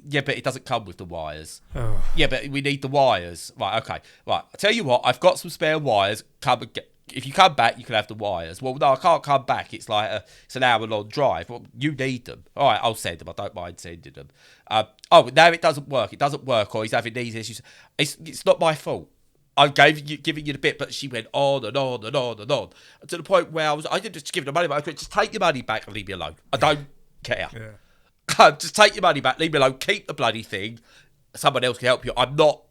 Yeah, but it doesn't come with the wires. Oh. Yeah, but we need the wires. Right, okay. Right, I'll tell you what, I've got some spare wires. Come and get. If you come back, you can have the wires. Well, no, I can't come back. It's like it's an hour-long drive. Well, you need them. All right, I'll send them. I don't mind sending them. Now it doesn't work. It doesn't work, or he's having these issues. It's not my fault. I'm giving you the bit, but she went on and on and on and on to the point where I didn't just give her the money back. I went, just take your money back and leave me alone. I don't care. Yeah. Just take your money back, leave me alone. Keep the bloody thing. Someone else can help you. I'm not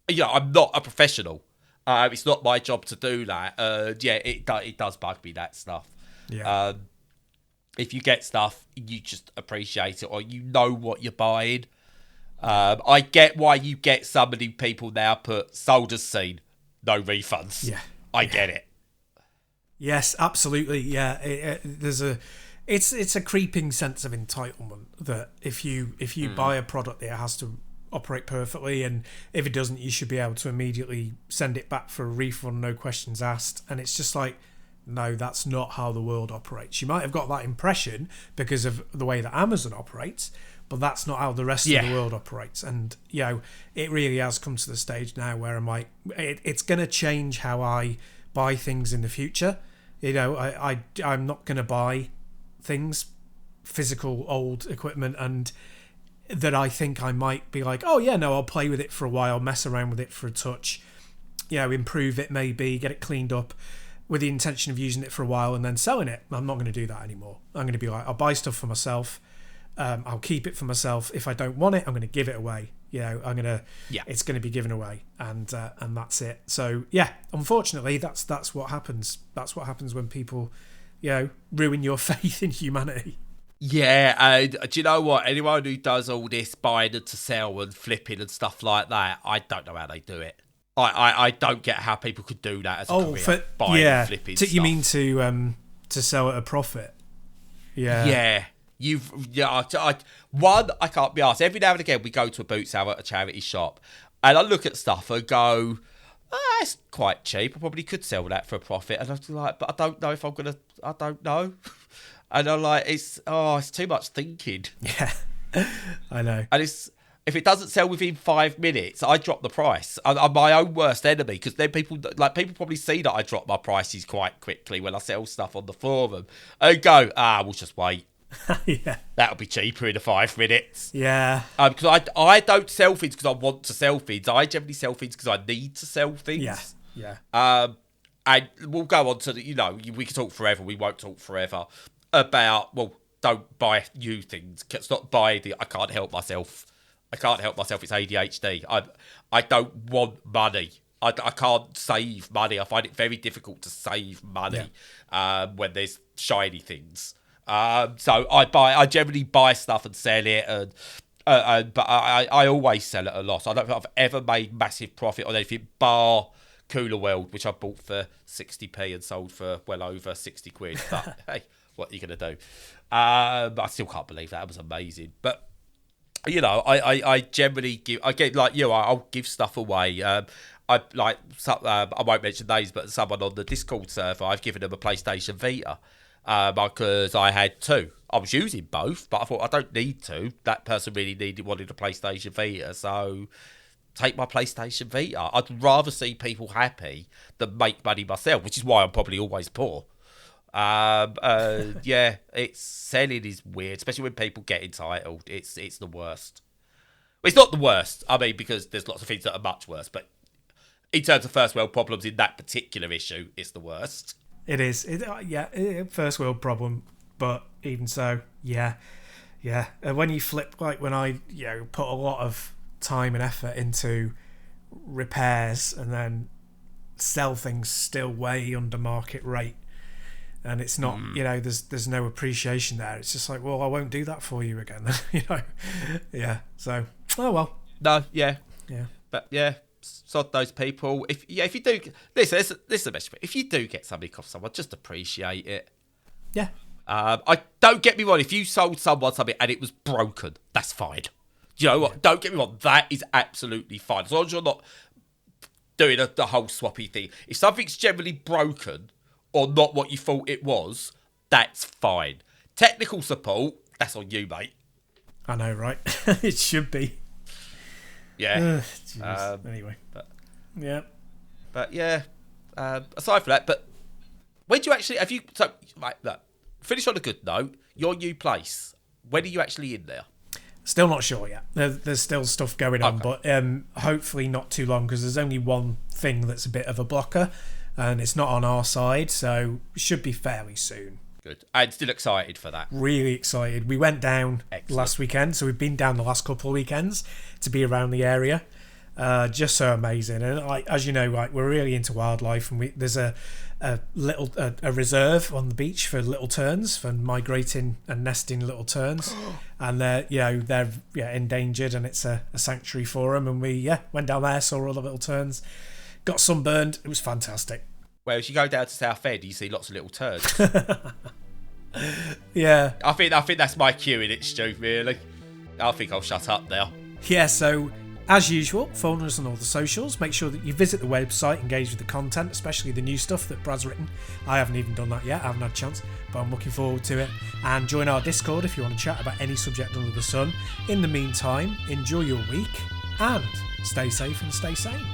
a professional. It's not my job to do that. It does bug me, that stuff. Yeah. If you get stuff, you just appreciate it, or you know what you're buying. I get why you get some of the people now put sold as seen, no refunds. Yeah, I get it. Yes, absolutely. Yeah, it's a creeping sense of entitlement that if you buy a product, it has to operate perfectly, and if it doesn't, you should be able to immediately send it back for a refund, no questions asked. And it's just like, no, that's not how the world operates. You might have got that impression because of the way that Amazon operates, but that's not how the rest of the world operates. And it really has come to the stage now where it's going to change how I buy things in the future. I'm not going to buy things, physical old equipment, and that I think I might be like, oh yeah, no, I'll play with it for a while, mess around with it for a touch, improve it maybe, get it cleaned up with the intention of using it for a while and then selling it. I'm not going to do that anymore. I'm going to be like, I'll buy stuff for myself. I'll keep it for myself. If I don't want it, I'm going to give it away. It's going to be given away, and that's it. So yeah, unfortunately, that's what happens. That's what happens when people, ruin your faith in humanity. Yeah, and do you know what? Anyone who does all this buying and to sell and flipping and stuff like that, I don't know how they do it. I don't get how people could do that as a career. Buying and flipping stuff. You mean to sell at a profit? Yeah. Yeah. I can't be asked. Every now and again, we go to a boot sale at a charity shop, and I look at stuff and go, it's quite cheap. I probably could sell that for a profit. And I'm like, but I don't know if I'm gonna. I don't know. And I'm like, it's too much thinking. Yeah, I know. And if it doesn't sell within 5 minutes, I drop the price. I'm my own worst enemy, because then people probably see that I drop my prices quite quickly when I sell stuff on the forum and go, we'll just wait. Yeah, that'll be cheaper in 5 minutes. Yeah, because I don't sell things because I want to sell things. I generally sell things because I need to sell things. Yeah. And we'll go on to we can talk forever. We won't talk forever about don't buy new things. It's not buy the. I can't help myself. It's ADHD. I don't want money. I can't save money. I find it very difficult to save money when there's shiny things. So I generally buy stuff and sell it, but I always sell at a loss. I don't think I've ever made massive profit on anything bar Cooler World, which I bought for 60p and sold for well over 60 quid. But hey, what are you going to do? But I still can't believe that. It was amazing. But I generally give. I get I'll give stuff away. I won't mention names, but someone on the Discord server, I've given them a PlayStation Vita. Because I had two. I was using both, but I thought I don't need to. That person really wanted a PlayStation Vita, so take my PlayStation Vita. I'd rather see people happy than make money myself, which is why I'm probably always poor. It's selling is weird, especially when people get entitled. It's the worst. It's not the worst. I mean, because there's lots of things that are much worse, but in terms of first world problems in that particular issue, it's the worst. It is. First world problem, but even so, yeah. When you flip, like when I put a lot of time and effort into repairs and then sell things still way under market rate, and it's not, there's no appreciation there. It's just like, well, I won't do that for you again. Yeah. So, oh well. No, yeah. But yeah. Sod those people. If you do, this is the best. If you do get something off someone, just appreciate it. Yeah. I don't get me wrong. If you sold someone something and it was broken, that's fine. Do you know what? Yeah. Don't get me wrong. That is absolutely fine, as long as you're not doing the whole swappy thing. If something's generally broken or not what you thought it was, that's fine. Technical support, that's on you, mate. I know, right? It should be. Yeah. Anyway. Aside from that, but when do you actually look, finish on a good note, your new place, when are you actually in there? Still not sure yet. There's still stuff going on, but hopefully not too long, because there's only one thing that's a bit of a blocker, and it's not on our side, so it should be fairly soon. Good. I'm still excited for that. Really excited. We went down last weekend, so we've been down the last couple of weekends to be around the area. Just so amazing. And as you know, we're really into wildlife, and there's a reserve on the beach for little terns, for migrating and nesting little terns, and they're endangered, and it's a sanctuary for them. And we went down there, saw all the little terns, got sunburned. It was fantastic. Well, if you go down to Southend, you see lots of little turds. Yeah. I think that's my cue in it, Stu, really. I think I'll shut up now. Yeah, so as usual, follow us on all the socials. Make sure that you visit the website, engage with the content, especially the new stuff that Brad's written. I haven't even done that yet. I haven't had a chance, but I'm looking forward to it. And join our Discord if you want to chat about any subject under the sun. In the meantime, enjoy your week and stay safe and stay sane.